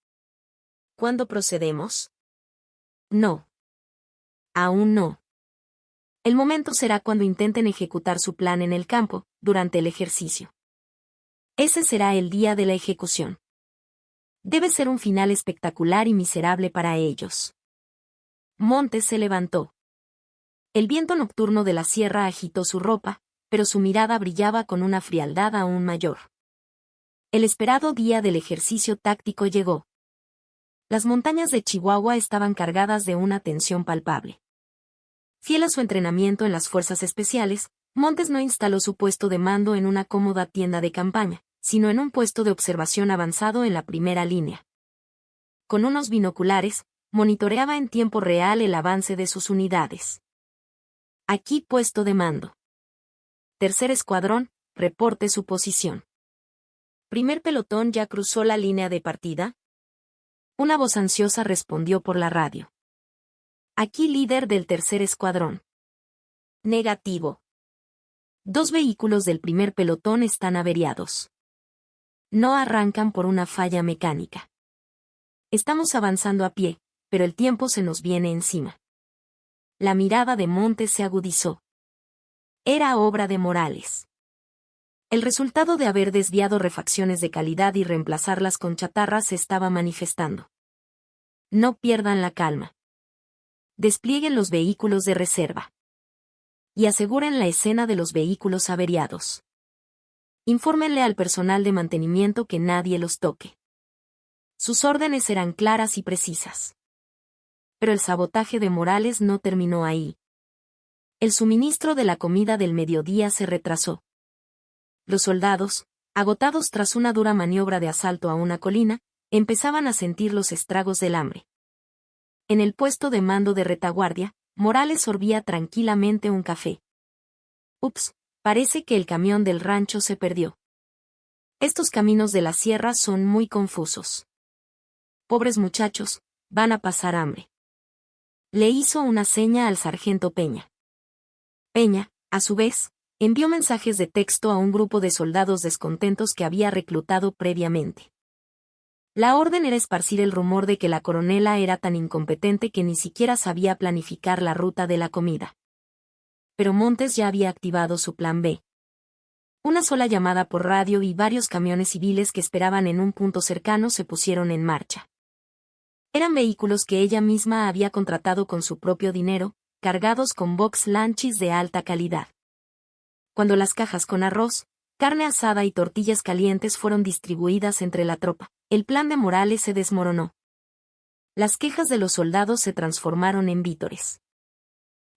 ¿Cuándo procedemos? No. Aún no. El momento será cuando intenten ejecutar su plan en el campo, durante el ejercicio. Ese será el día de la ejecución. Debe ser un final espectacular y miserable para ellos. Montes se levantó. El viento nocturno de la sierra agitó su ropa, pero su mirada brillaba con una frialdad aún mayor. El esperado día del ejercicio táctico llegó. Las montañas de Chihuahua estaban cargadas de una tensión palpable. Fiel a su entrenamiento en las fuerzas especiales, Montes no instaló su puesto de mando en una cómoda tienda de campaña, sino en un puesto de observación avanzado en la primera línea. Con unos binoculares, monitoreaba en tiempo real el avance de sus unidades. Aquí puesto de mando. Tercer escuadrón, reporte su posición. ¿Primer pelotón ya cruzó la línea de partida? Una voz ansiosa respondió por la radio. Aquí líder del tercer escuadrón. Negativo. 2 vehículos del primer pelotón están averiados. No arrancan por una falla mecánica. Estamos avanzando a pie, pero el tiempo se nos viene encima. La mirada de Montes se agudizó. Era obra de Morales. El resultado de haber desviado refacciones de calidad y reemplazarlas con chatarra se estaba manifestando. No pierdan la calma. Desplieguen los vehículos de reserva. Y aseguren la escena de los vehículos averiados. Infórmenle al personal de mantenimiento que nadie los toque. Sus órdenes eran claras y precisas. Pero el sabotaje de Morales no terminó ahí. El suministro de la comida del mediodía se retrasó. Los soldados, agotados tras una dura maniobra de asalto a una colina, empezaban a sentir los estragos del hambre. En el puesto de mando de retaguardia, Morales sorbía tranquilamente un café. Ups, parece que el camión del rancho se perdió. Estos caminos de la sierra son muy confusos. Pobres muchachos, van a pasar hambre. Le hizo una seña al sargento Peña. Peña, a su vez, envió mensajes de texto a un grupo de soldados descontentos que había reclutado previamente. La orden era esparcir el rumor de que la coronela era tan incompetente que ni siquiera sabía planificar la ruta de la comida. Pero Montes ya había activado su plan B. Una sola llamada por radio y varios camiones civiles que esperaban en un punto cercano se pusieron en marcha. Eran vehículos que ella misma había contratado con su propio dinero, cargados con box lunches de alta calidad. Cuando las cajas con arroz, carne asada y tortillas calientes fueron distribuidas entre la tropa, el plan de Morales se desmoronó. Las quejas de los soldados se transformaron en vítores.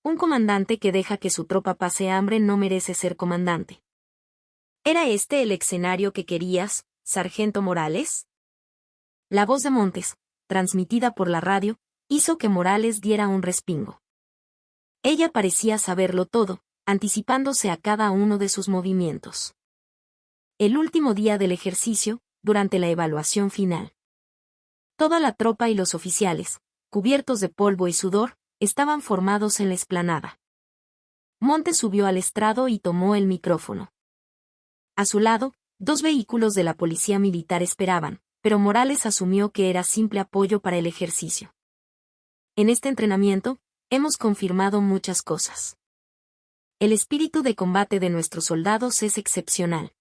Un comandante que deja que su tropa pase hambre no merece ser comandante. ¿Era este el escenario que querías, sargento Morales? La voz de Montes, transmitida por la radio, hizo que Morales diera un respingo. Ella parecía saberlo todo, anticipándose a cada uno de sus movimientos. El último día del ejercicio, durante la evaluación final. Toda la tropa y los oficiales, cubiertos de polvo y sudor, estaban formados en la explanada. Montes subió al estrado y tomó el micrófono. A su lado, 2 vehículos de la policía militar esperaban, pero Morales asumió que era simple apoyo para el ejercicio. En este entrenamiento, hemos confirmado muchas cosas. El espíritu de combate de nuestros soldados es excepcional.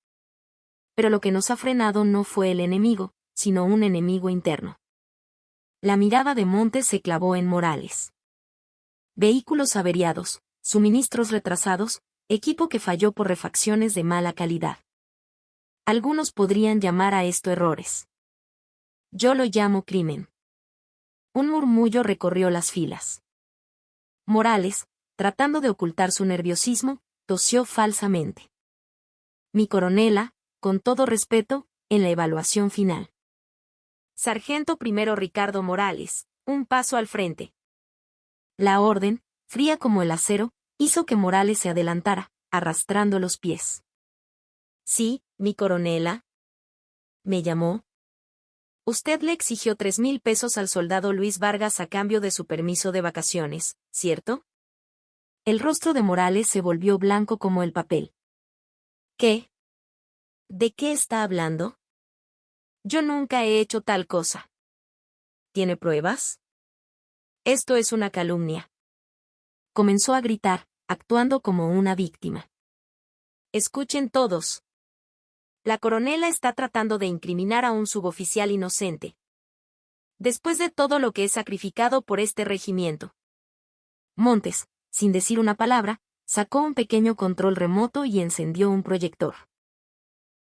Pero lo que nos ha frenado no fue el enemigo, sino un enemigo interno. La mirada de Montes se clavó en Morales. Vehículos averiados, suministros retrasados, equipo que falló por refacciones de mala calidad. Algunos podrían llamar a esto errores. Yo lo llamo crimen. Un murmullo recorrió las filas. Morales, tratando de ocultar su nerviosismo, tosió falsamente. Mi coronela, con todo respeto, en la evaluación final. Sargento primero Ricardo Morales, un paso al frente. La orden, fría como el acero, hizo que Morales se adelantara, arrastrando los pies. Sí, mi coronela. ¿Me llamó? Usted le exigió 3,000 pesos al soldado Luis Vargas a cambio de su permiso de vacaciones, ¿cierto? El rostro de Morales se volvió blanco como el papel. ¿Qué? ¿De qué está hablando? Yo nunca he hecho tal cosa. ¿Tiene pruebas? Esto es una calumnia. Comenzó a gritar, actuando como una víctima. Escuchen todos. La coronela está tratando de incriminar a un suboficial inocente. Después de todo lo que he sacrificado por este regimiento. Montes, sin decir una palabra, sacó un pequeño control remoto y encendió un proyector.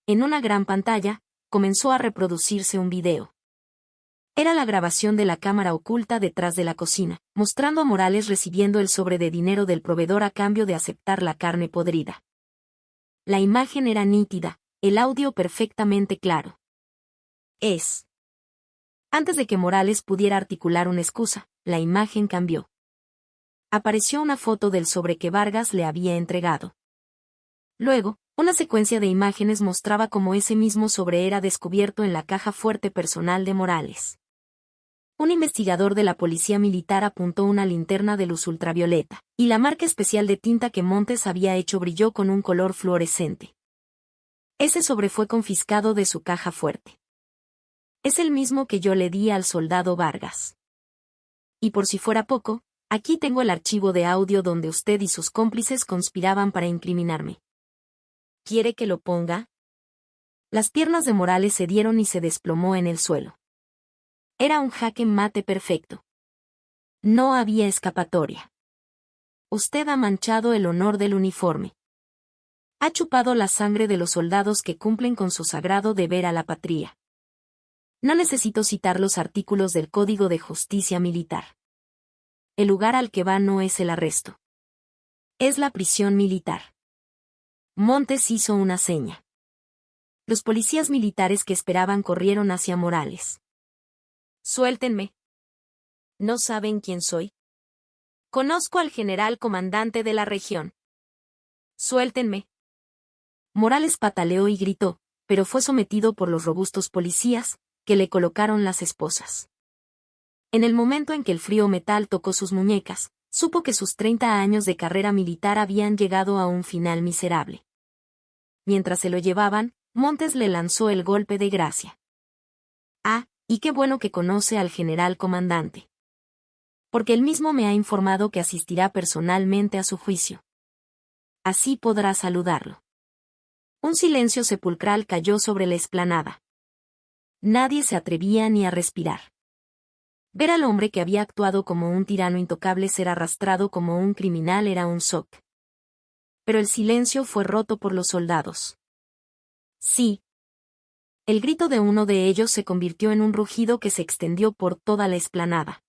En una gran pantalla, comenzó a reproducirse un video. Era la grabación de la cámara oculta detrás de la cocina, mostrando a Morales recibiendo el sobre de dinero del proveedor a cambio de aceptar la carne podrida. La imagen era nítida, el audio perfectamente claro. Antes de que Morales pudiera articular una excusa, la imagen cambió. Apareció una foto del sobre que Vargas le había entregado. Luego, una secuencia de imágenes mostraba cómo ese mismo sobre era descubierto en la caja fuerte personal de Morales. Un investigador de la policía militar apuntó una linterna de luz ultravioleta, y la marca especial de tinta que Montes había hecho brilló con un color fluorescente. Ese sobre fue confiscado de su caja fuerte. Es el mismo que yo le di al soldado Vargas. Y por si fuera poco, aquí tengo el archivo de audio donde usted y sus cómplices conspiraban para incriminarme. ¿Quiere que lo ponga? Las piernas de Morales se dieron y se desplomó en el suelo. Era un jaque mate perfecto. No había escapatoria. Usted ha manchado el honor del uniforme. Ha chupado la sangre de los soldados que cumplen con su sagrado deber a la patria. No necesito citar los artículos del Código de Justicia Militar. El lugar al que va no es el arresto. Es la prisión militar. Montes hizo una seña. Los policías militares que esperaban corrieron hacia Morales. Suéltenme. ¿No saben quién soy? Conozco al general comandante de la región. Suéltenme. Morales pataleó y gritó, pero fue sometido por los robustos policías, que le colocaron las esposas. En el momento en que el frío metal tocó sus muñecas, supo que sus 30 años de carrera militar habían llegado a un final miserable. Mientras se lo llevaban, Montes le lanzó el golpe de gracia. Ah, y qué bueno que conoce al general comandante. Porque él mismo me ha informado que asistirá personalmente a su juicio. Así podrá saludarlo. Un silencio sepulcral cayó sobre la explanada. Nadie se atrevía ni a respirar. Ver al hombre que había actuado como un tirano intocable ser arrastrado como un criminal era un shock. Pero el silencio fue roto por los soldados. Sí. El grito de uno de ellos se convirtió en un rugido que se extendió por toda la explanada.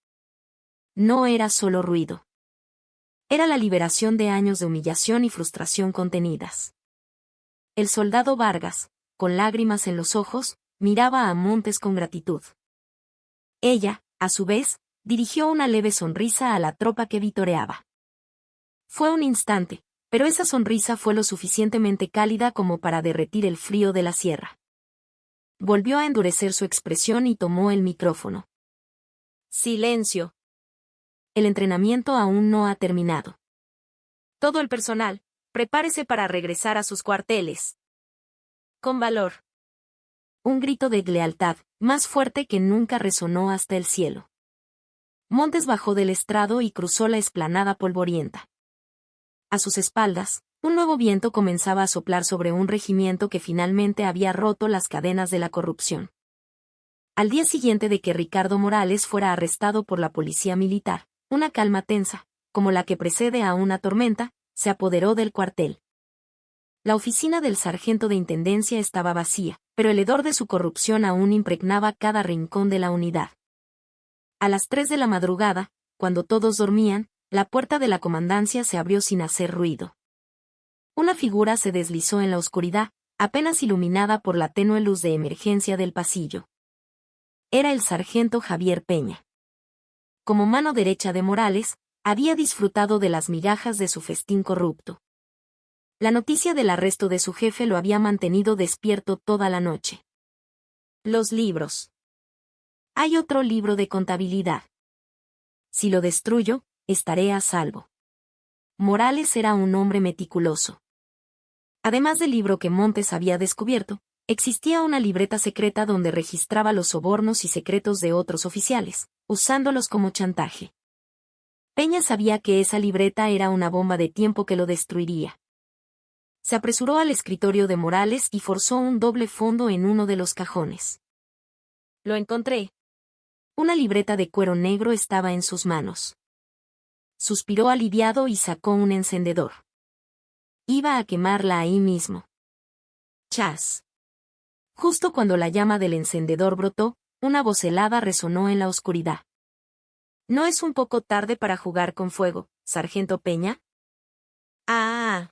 No era solo ruido. Era la liberación de años de humillación y frustración contenidas. El soldado Vargas, con lágrimas en los ojos, miraba a Montes con gratitud. Ella, a su vez, Dirigió una leve sonrisa a la tropa que vitoreaba. Fue un instante, pero esa sonrisa fue lo suficientemente cálida como para derretir el frío de la sierra. Volvió a endurecer su expresión y tomó el micrófono. Silencio. El entrenamiento aún no ha terminado. Todo el personal, prepárese para regresar a sus cuarteles. Con valor. Un grito de lealtad, más fuerte que nunca, resonó hasta el cielo. Montes bajó del estrado y cruzó la explanada polvorienta. A sus espaldas, un nuevo viento comenzaba a soplar sobre un regimiento que finalmente había roto las cadenas de la corrupción. Al día siguiente de que Ricardo Morales fuera arrestado por la policía militar, una calma tensa, como la que precede a una tormenta, se apoderó del cuartel. La oficina del sargento de intendencia estaba vacía, pero el hedor de su corrupción aún impregnaba cada rincón de la unidad. A las 3 de la madrugada, cuando todos dormían, la puerta de la comandancia se abrió sin hacer ruido. Una figura se deslizó en la oscuridad, apenas iluminada por la tenue luz de emergencia del pasillo. Era el sargento Javier Peña. Como mano derecha de Morales, había disfrutado de las migajas de su festín corrupto. La noticia del arresto de su jefe lo había mantenido despierto toda la noche. Los libros. Hay otro libro de contabilidad. Si lo destruyo, estaré a salvo. Morales era un hombre meticuloso. Además del libro que Montes había descubierto, existía una libreta secreta donde registraba los sobornos y secretos de otros oficiales, usándolos como chantaje. Peña sabía que esa libreta era una bomba de tiempo que lo destruiría. Se apresuró al escritorio de Morales y forzó un doble fondo en uno de los cajones. Lo encontré. Una libreta de cuero negro estaba en sus manos. Suspiró aliviado y sacó un encendedor. Iba a quemarla ahí mismo. ¡Chas! Justo cuando la llama del encendedor brotó, una voz helada resonó en la oscuridad. ¿No es un poco tarde para jugar con fuego, sargento Peña? ¡Ah!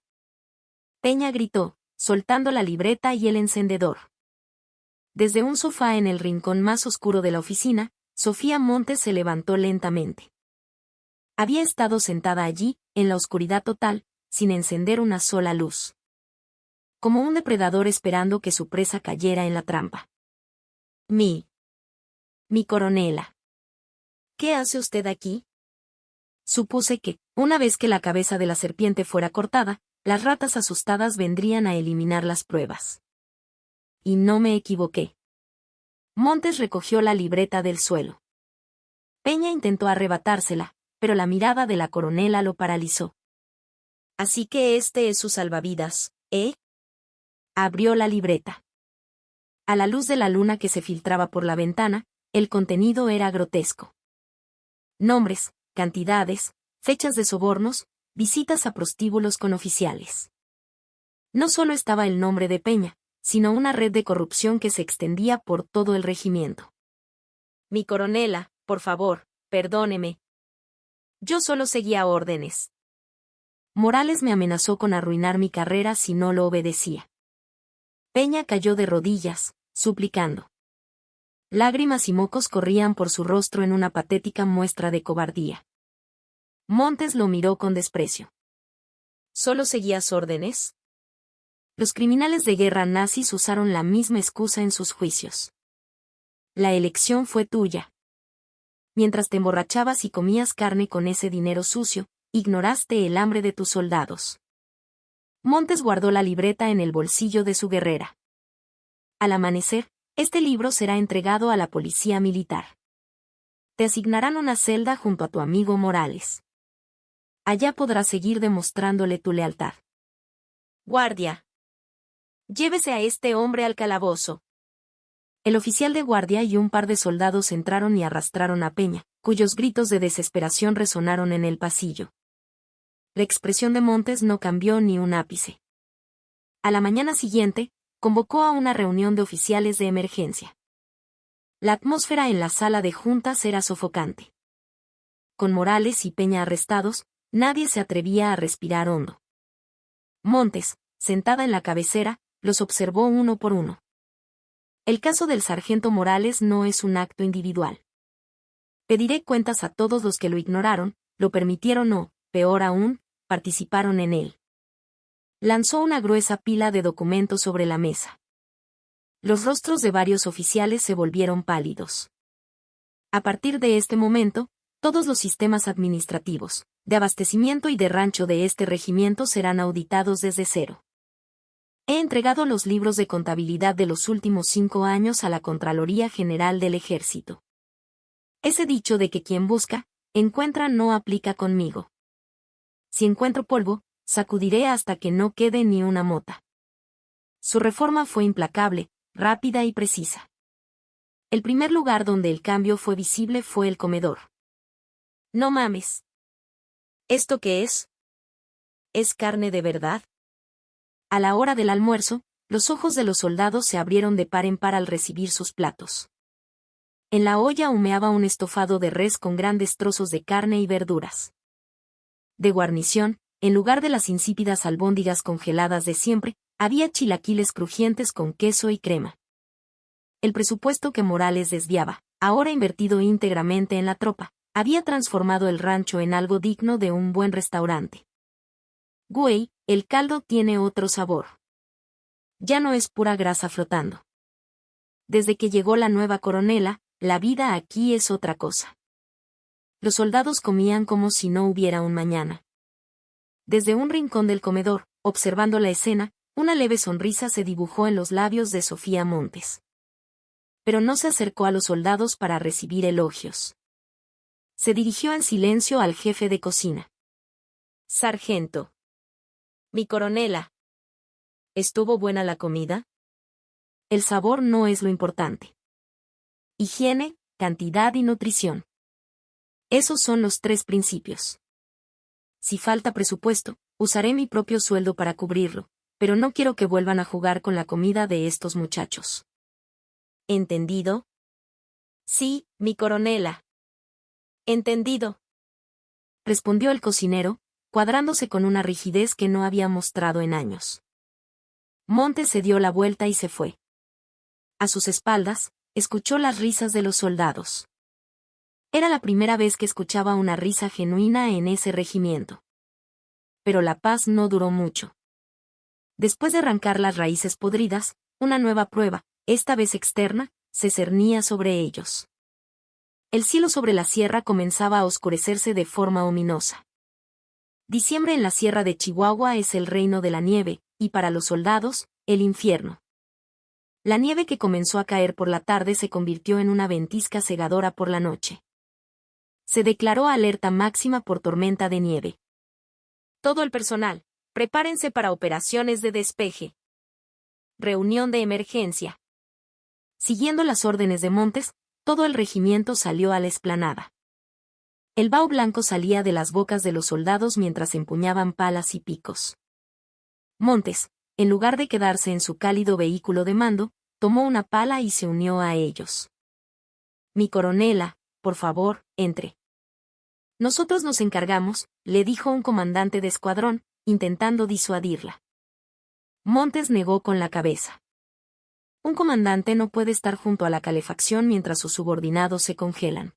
Peña gritó, soltando la libreta y el encendedor. Desde un sofá en el rincón más oscuro de la oficina, Sofía Montes se levantó lentamente. Había estado sentada allí, en la oscuridad total, sin encender una sola luz. Como un depredador esperando que su presa cayera en la trampa. Mi coronela. ¿Qué hace usted aquí? Supuse que, una vez que la cabeza de la serpiente fuera cortada, las ratas asustadas vendrían a eliminar las pruebas. Y no me equivoqué. Montes recogió la libreta del suelo. Peña intentó arrebatársela, pero la mirada de la coronela lo paralizó. Así que este es su salvavidas, ¿eh? Abrió la libreta. A la luz de la luna que se filtraba por la ventana, el contenido era grotesco. Nombres, cantidades, fechas de sobornos, visitas a prostíbulos con oficiales. No solo estaba el nombre de Peña, sino una red de corrupción que se extendía por todo el regimiento. Mi coronela, por favor, perdóneme. Yo solo seguía órdenes. Morales me amenazó con arruinar mi carrera si no lo obedecía. Peña cayó de rodillas, suplicando. Lágrimas y mocos corrían por su rostro en una patética muestra de cobardía. Montes lo miró con desprecio. ¿Solo seguías órdenes? Los criminales de guerra nazis usaron la misma excusa en sus juicios. La elección fue tuya. Mientras te emborrachabas y comías carne con ese dinero sucio, ignoraste el hambre de tus soldados. Montes guardó la libreta en el bolsillo de su guerrera. Al amanecer, este libro será entregado a la policía militar. Te asignarán una celda junto a tu amigo Morales. Allá podrás seguir demostrándole tu lealtad. Guardia. Llévese a este hombre al calabozo. El oficial de guardia y un par de soldados entraron y arrastraron a Peña, cuyos gritos de desesperación resonaron en el pasillo. La expresión de Montes no cambió ni un ápice. A la mañana siguiente, convocó a una reunión de oficiales de emergencia. La atmósfera en la sala de juntas era sofocante. Con Morales y Peña arrestados, nadie se atrevía a respirar hondo. Montes, sentada en la cabecera, los observó uno por uno. El caso del sargento Morales no es un acto individual. Pediré cuentas a todos los que lo ignoraron, lo permitieron o, peor aún, participaron en él. Lanzó una gruesa pila de documentos sobre la mesa. Los rostros de varios oficiales se volvieron pálidos. A partir de este momento, todos los sistemas administrativos, de abastecimiento y de rancho de este regimiento serán auditados desde cero. He entregado los libros de contabilidad de los últimos 5 años a la Contraloría General del Ejército. Ese dicho de que quien busca, encuentra no aplica conmigo. Si encuentro polvo, sacudiré hasta que no quede ni una mota. Su reforma fue implacable, rápida y precisa. El primer lugar donde el cambio fue visible fue el comedor. No mames. ¿Esto qué es? ¿Es carne de verdad? A la hora del almuerzo, los ojos de los soldados se abrieron de par en par al recibir sus platos. En la olla humeaba un estofado de res con grandes trozos de carne y verduras. De guarnición, en lugar de las insípidas albóndigas congeladas de siempre, había chilaquiles crujientes con queso y crema. El presupuesto que Morales desviaba, ahora invertido íntegramente en la tropa, había transformado el rancho en algo digno de un buen restaurante. Güey, el caldo tiene otro sabor. Ya no es pura grasa flotando. Desde que llegó la nueva coronela, la vida aquí es otra cosa. Los soldados comían como si no hubiera un mañana. Desde un rincón del comedor, observando la escena, una leve sonrisa se dibujó en los labios de Sofía Montes. Pero no se acercó a los soldados para recibir elogios. Se dirigió en silencio al jefe de cocina. Sargento. Mi coronela. ¿Estuvo buena la comida? El sabor no es lo importante. Higiene, cantidad y nutrición. Esos son los 3 principios. Si falta presupuesto, usaré mi propio sueldo para cubrirlo, pero no quiero que vuelvan a jugar con la comida de estos muchachos. ¿Entendido? Sí, mi coronela. Entendido. Respondió el cocinero, cuadrándose con una rigidez que no había mostrado en años. Montes se dio la vuelta y se fue. A sus espaldas, escuchó las risas de los soldados. Era la primera vez que escuchaba una risa genuina en ese regimiento. Pero la paz no duró mucho. Después de arrancar las raíces podridas, una nueva prueba, esta vez externa, se cernía sobre ellos. El cielo sobre la sierra comenzaba a oscurecerse de forma ominosa. Diciembre en la sierra de Chihuahua es el reino de la nieve, y para los soldados, el infierno. La nieve que comenzó a caer por la tarde se convirtió en una ventisca cegadora por la noche. Se declaró alerta máxima por tormenta de nieve. Todo el personal, prepárense para operaciones de despeje. Reunión de emergencia. Siguiendo las órdenes de Montes, todo el regimiento salió a la explanada. El vaho blanco salía de las bocas de los soldados mientras empuñaban palas y picos. Montes, en lugar de quedarse en su cálido vehículo de mando, tomó una pala y se unió a ellos. Mi coronela, por favor, entre. Nosotros nos encargamos, le dijo un comandante de escuadrón, intentando disuadirla. Montes negó con la cabeza. Un comandante no puede estar junto a la calefacción mientras sus subordinados se congelan.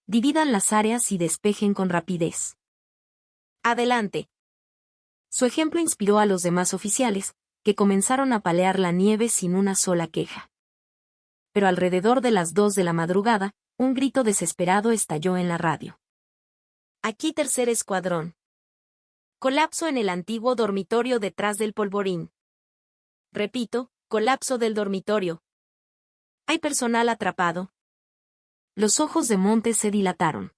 Dividan las áreas y despejen con rapidez. Adelante. Su ejemplo inspiró a los demás oficiales, que comenzaron a palear la nieve sin una sola queja. Pero alrededor de las 2 de la madrugada, un grito desesperado estalló en la radio. Aquí tercer escuadrón. Colapso en el antiguo dormitorio detrás del polvorín. Repito, colapso del dormitorio. Hay personal atrapado. Los ojos de Montes se dilataron.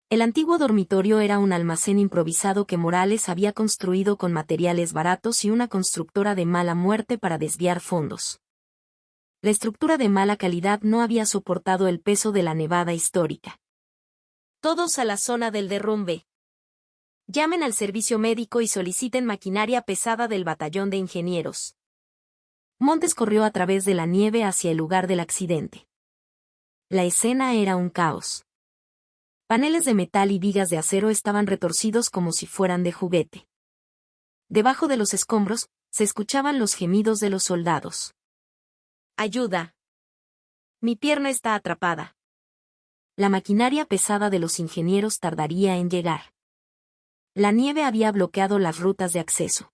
El antiguo dormitorio era un almacén improvisado que Morales había construido con materiales baratos y una constructora de mala muerte para desviar fondos. La estructura de mala calidad no había soportado el peso de la nevada histórica. Todos a la zona del derrumbe. Llamen al servicio médico y soliciten maquinaria pesada del batallón de ingenieros. Montes corrió a través de la nieve hacia el lugar del accidente. La escena era un caos. Paneles de metal y vigas de acero estaban retorcidos como si fueran de juguete. Debajo de los escombros, se escuchaban los gemidos de los soldados. ¡Ayuda! Mi pierna está atrapada. la maquinaria pesada de los ingenieros tardaría en llegar. La nieve había bloqueado las rutas de acceso.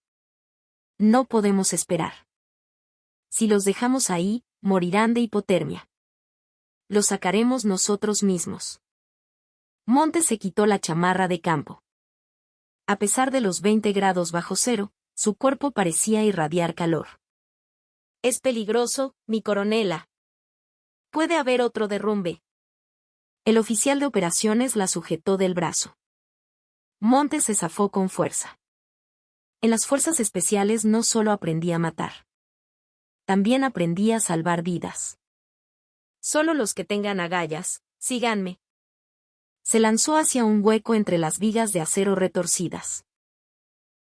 No podemos esperar. Si los dejamos ahí, morirán de hipotermia. Los sacaremos nosotros mismos. Montes se quitó la chamarra de campo. A pesar de los 20 grados bajo cero, su cuerpo parecía irradiar calor. Es peligroso, mi coronela. Puede haber otro derrumbe. El oficial de operaciones la sujetó del brazo. Montes se zafó con fuerza. En las fuerzas especiales no solo aprendí a matar. También aprendí a salvar vidas. Solo los que tengan agallas, síganme. Se lanzó hacia un hueco entre las vigas de acero retorcidas.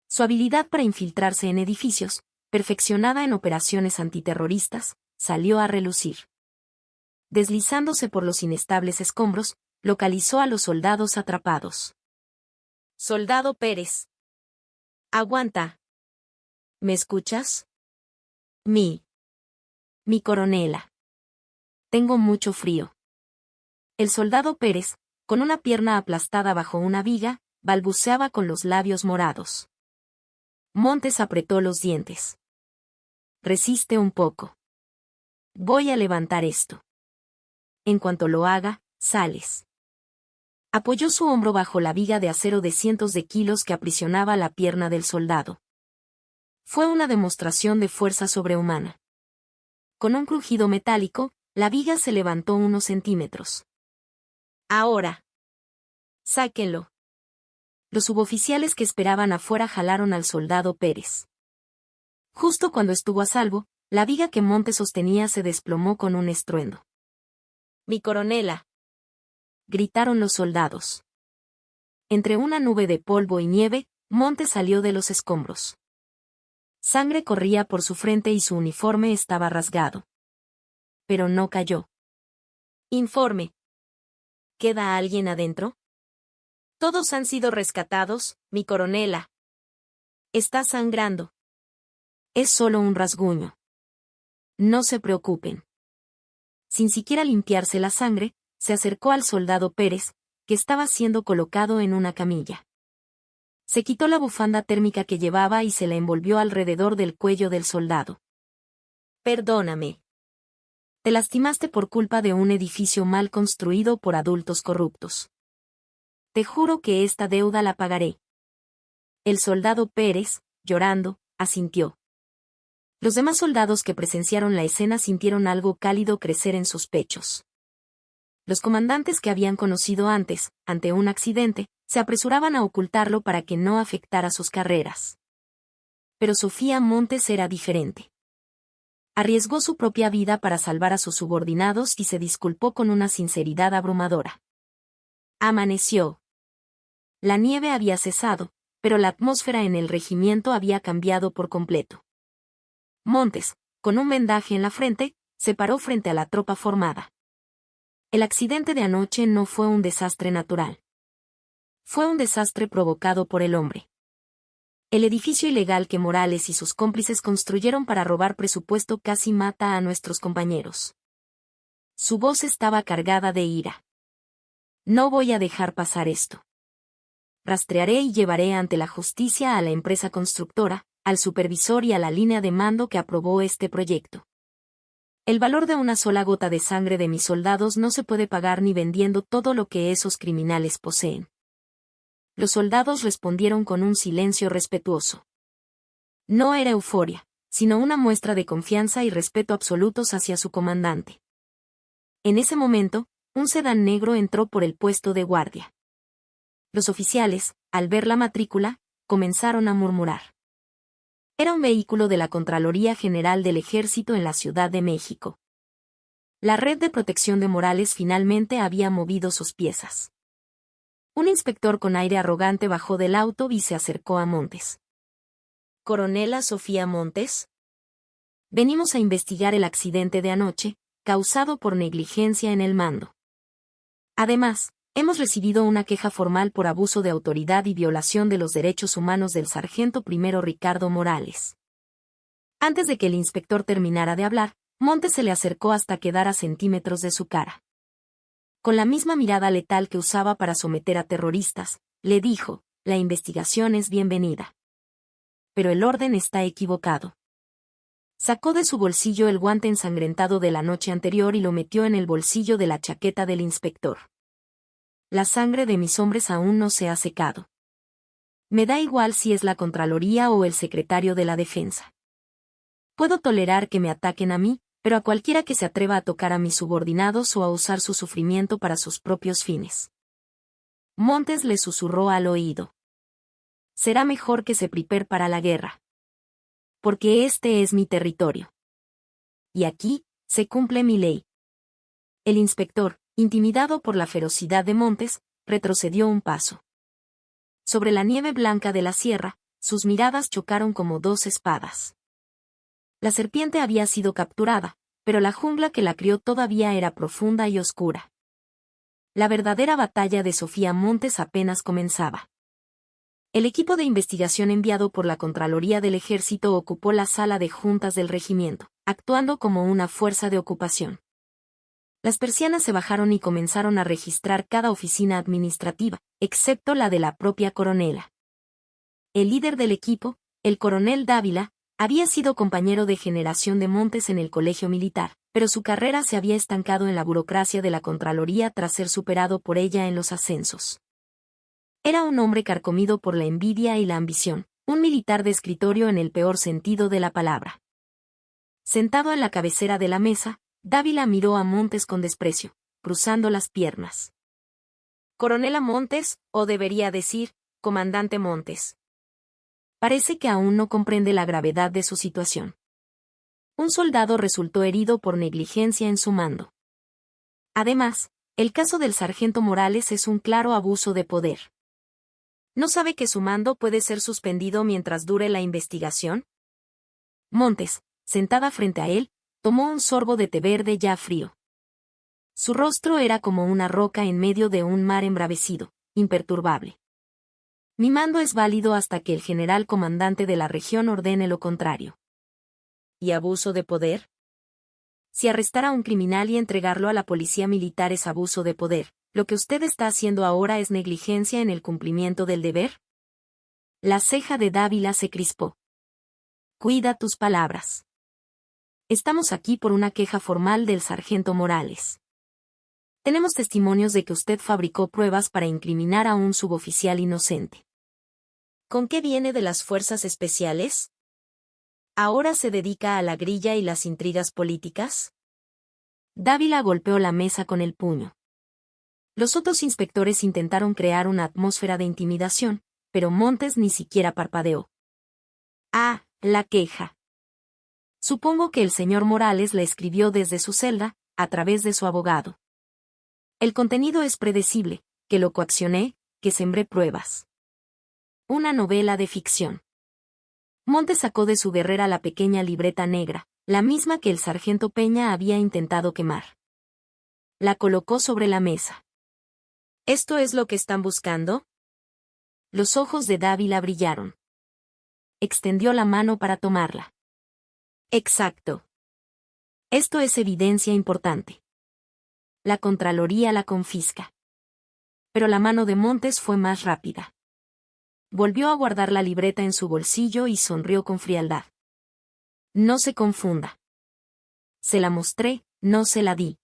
Su habilidad para infiltrarse en edificios, perfeccionada en operaciones antiterroristas, salió a relucir. Deslizándose por los inestables escombros, localizó a los soldados atrapados. Soldado Pérez. Aguanta. ¿Me escuchas? Mi coronela. Tengo mucho frío. El soldado Pérez, con una pierna aplastada bajo una viga, balbuceaba con los labios morados. Montes apretó los dientes. Resiste un poco. Voy a levantar esto. En cuanto lo haga, sales. Apoyó su hombro bajo la viga de acero de cientos de kilos que aprisionaba la pierna del soldado. Fue una demostración de fuerza sobrehumana. Con un crujido metálico, la viga se levantó unos centímetros. Ahora. Sáquenlo. Los suboficiales que esperaban afuera jalaron al soldado Pérez. Justo cuando estuvo a salvo, la viga que Montes sostenía se desplomó con un estruendo. Mi coronela. Gritaron los soldados. Entre una nube de polvo y nieve, Montes salió de los escombros. Sangre corría por su frente y su uniforme estaba rasgado. Pero no cayó. Informe. ¿Queda alguien adentro? Todos han sido rescatados, mi coronela. Está sangrando. Es solo un rasguño. No se preocupen. Sin siquiera limpiarse la sangre, se acercó al soldado Pérez, que estaba siendo colocado en una camilla. Se quitó la bufanda térmica que llevaba y se la envolvió alrededor del cuello del soldado. Perdóname. Te lastimaste por culpa de un edificio mal construido por adultos corruptos. Te juro que esta deuda la pagaré. El soldado Pérez, llorando, asintió. Los demás soldados que presenciaron la escena sintieron algo cálido crecer en sus pechos. Los comandantes que habían conocido antes, ante un accidente, se apresuraban a ocultarlo para que no afectara sus carreras. Pero Sofía Montes era diferente. Arriesgó su propia vida para salvar a sus subordinados y se disculpó con una sinceridad abrumadora. Amaneció. La nieve había cesado, pero la atmósfera en el regimiento había cambiado por completo. Montes, con un vendaje en la frente, se paró frente a la tropa formada. El accidente de anoche no fue un desastre natural. Fue un desastre provocado por el hombre. El edificio ilegal que Morales y sus cómplices construyeron para robar presupuesto casi mata a nuestros compañeros. Su voz estaba cargada de ira. No voy a dejar pasar esto. Rastrearé y llevaré ante la justicia a la empresa constructora, al supervisor y a la línea de mando que aprobó este proyecto. El valor de una sola gota de sangre de mis soldados no se puede pagar ni vendiendo todo lo que esos criminales poseen. Los soldados respondieron con un silencio respetuoso. No era euforia, sino una muestra de confianza y respeto absolutos hacia su comandante. En ese momento, un sedán negro entró por el puesto de guardia. Los oficiales, al ver la matrícula, comenzaron a murmurar. Era un vehículo de la Contraloría General del Ejército en la Ciudad de México. La red de protección de Morales finalmente había movido sus piezas. Un inspector con aire arrogante bajó del auto y se acercó a Montes. ¿Coronela Sofía Montes? Venimos a investigar el accidente de anoche, causado por negligencia en el mando. Además, hemos recibido una queja formal por abuso de autoridad y violación de los derechos humanos del sargento primero Ricardo Morales. Antes de que el inspector terminara de hablar, Montes se le acercó hasta quedar a centímetros de su cara. Con la misma mirada letal que usaba para someter a terroristas, le dijo, la investigación es bienvenida. Pero el orden está equivocado. Sacó de su bolsillo el guante ensangrentado de la noche anterior y lo metió en el bolsillo de la chaqueta del inspector. La sangre de mis hombres aún no se ha secado. Me da igual si es la Contraloría o el secretario de la Defensa. Puedo tolerar que me ataquen a mí, pero a cualquiera que se atreva a tocar a mis subordinados o a usar su sufrimiento para sus propios fines. Montes le susurró al oído. Será mejor que se prepare para la guerra. Porque este es mi territorio. Y aquí, se cumple mi ley. El inspector, intimidado por la ferocidad de Montes, retrocedió un paso. Sobre la nieve blanca de la sierra, sus miradas chocaron como dos espadas. La serpiente había sido capturada, pero la jungla que la crió todavía era profunda y oscura. La verdadera batalla de Sofía Montes apenas comenzaba. El equipo de investigación enviado por la Contraloría del Ejército ocupó la sala de juntas del regimiento, actuando como una fuerza de ocupación. Las persianas se bajaron y comenzaron a registrar cada oficina administrativa, excepto la de la propia coronela. El líder del equipo, el coronel Dávila, había sido compañero de generación de Montes en el colegio militar, pero su carrera se había estancado en la burocracia de la Contraloría tras ser superado por ella en los ascensos. Era un hombre carcomido por la envidia y la ambición, un militar de escritorio en el peor sentido de la palabra. Sentado en la cabecera de la mesa, Dávila miró a Montes con desprecio, cruzando las piernas. Coronela Montes, o debería decir, comandante Montes. Parece que aún no comprende la gravedad de su situación. Un soldado resultó herido por negligencia en su mando. Además, el caso del sargento Morales es un claro abuso de poder. ¿No sabe que su mando puede ser suspendido mientras dure la investigación? Montes, sentada frente a él, tomó un sorbo de té verde ya frío. Su rostro era como una roca en medio de un mar embravecido, imperturbable. Mi mando es válido hasta que el general comandante de la región ordene lo contrario. ¿Y abuso de poder? Si arrestar a un criminal y entregarlo a la policía militar es abuso de poder, ¿lo que usted está haciendo ahora es negligencia en el cumplimiento del deber? La ceja de Dávila se crispó. Cuida tus palabras. Estamos aquí por una queja formal del sargento Morales. Tenemos testimonios de que usted fabricó pruebas para incriminar a un suboficial inocente. ¿Con qué viene de las fuerzas especiales? ¿Ahora se dedica a la grilla y las intrigas políticas? Dávila golpeó la mesa con el puño. Los otros inspectores intentaron crear una atmósfera de intimidación, pero Montes ni siquiera parpadeó. Ah, la queja. Supongo que el señor Morales la escribió desde su celda, a través de su abogado. El contenido es predecible, que lo coaccioné, que sembré pruebas. Una novela de ficción. Montes sacó de su guerrera la pequeña libreta negra, la misma que el sargento Peña había intentado quemar. La colocó sobre la mesa. ¿Esto es lo que están buscando? Los ojos de Dávila brillaron. Extendió la mano para tomarla. Exacto. Esto es evidencia importante. La Contraloría la confisca. Pero la mano de Montes fue más rápida. Volvió a guardar la libreta en su bolsillo y sonrió con frialdad. No se confunda. Se la mostré, no se la di.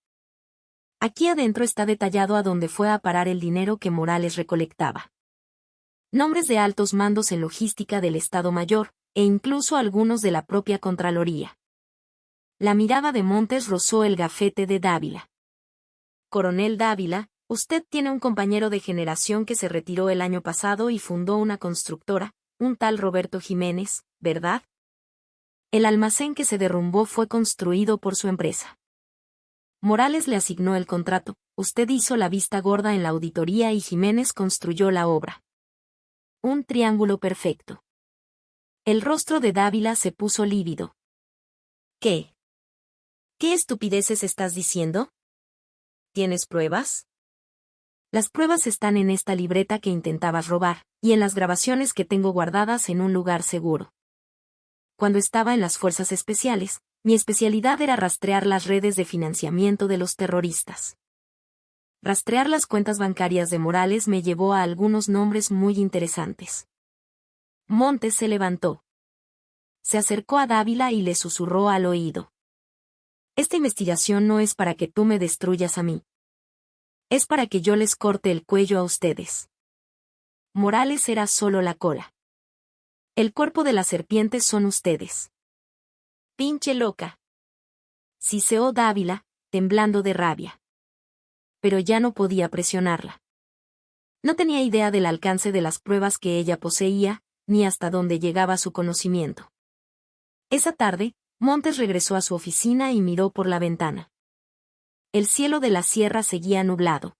Aquí adentro está detallado a dónde fue a parar el dinero que Morales recolectaba. Nombres de altos mandos en logística del Estado Mayor, e incluso algunos de la propia Contraloría. La mirada de Montes rozó el gafete de Dávila. Coronel Dávila, usted tiene un compañero de generación que se retiró el año pasado y fundó una constructora, un tal Roberto Jiménez, ¿verdad? El almacén que se derrumbó fue construido por su empresa. Morales le asignó el contrato, usted hizo la vista gorda en la auditoría y Jiménez construyó la obra. Un triángulo perfecto. El rostro de Dávila se puso lívido. ¿Qué? ¿Qué estupideces estás diciendo? ¿Tienes pruebas? Las pruebas están en esta libreta que intentabas robar, y en las grabaciones que tengo guardadas en un lugar seguro. Cuando estaba en las fuerzas especiales, mi especialidad era rastrear las redes de financiamiento de los terroristas. Rastrear las cuentas bancarias de Morales me llevó a algunos nombres muy interesantes. Montes se levantó. Se acercó a Dávila y le susurró al oído. Esta investigación no es para que tú me destruyas a mí. Es para que yo les corte el cuello a ustedes. Morales era solo la cola. El cuerpo de la serpiente son ustedes. Pinche loca. Siseó Dávila, temblando de rabia. Pero ya no podía presionarla. No tenía idea del alcance de las pruebas que ella poseía, ni hasta dónde llegaba su conocimiento. Esa tarde, Montes regresó a su oficina y miró por la ventana. El cielo de la sierra seguía nublado.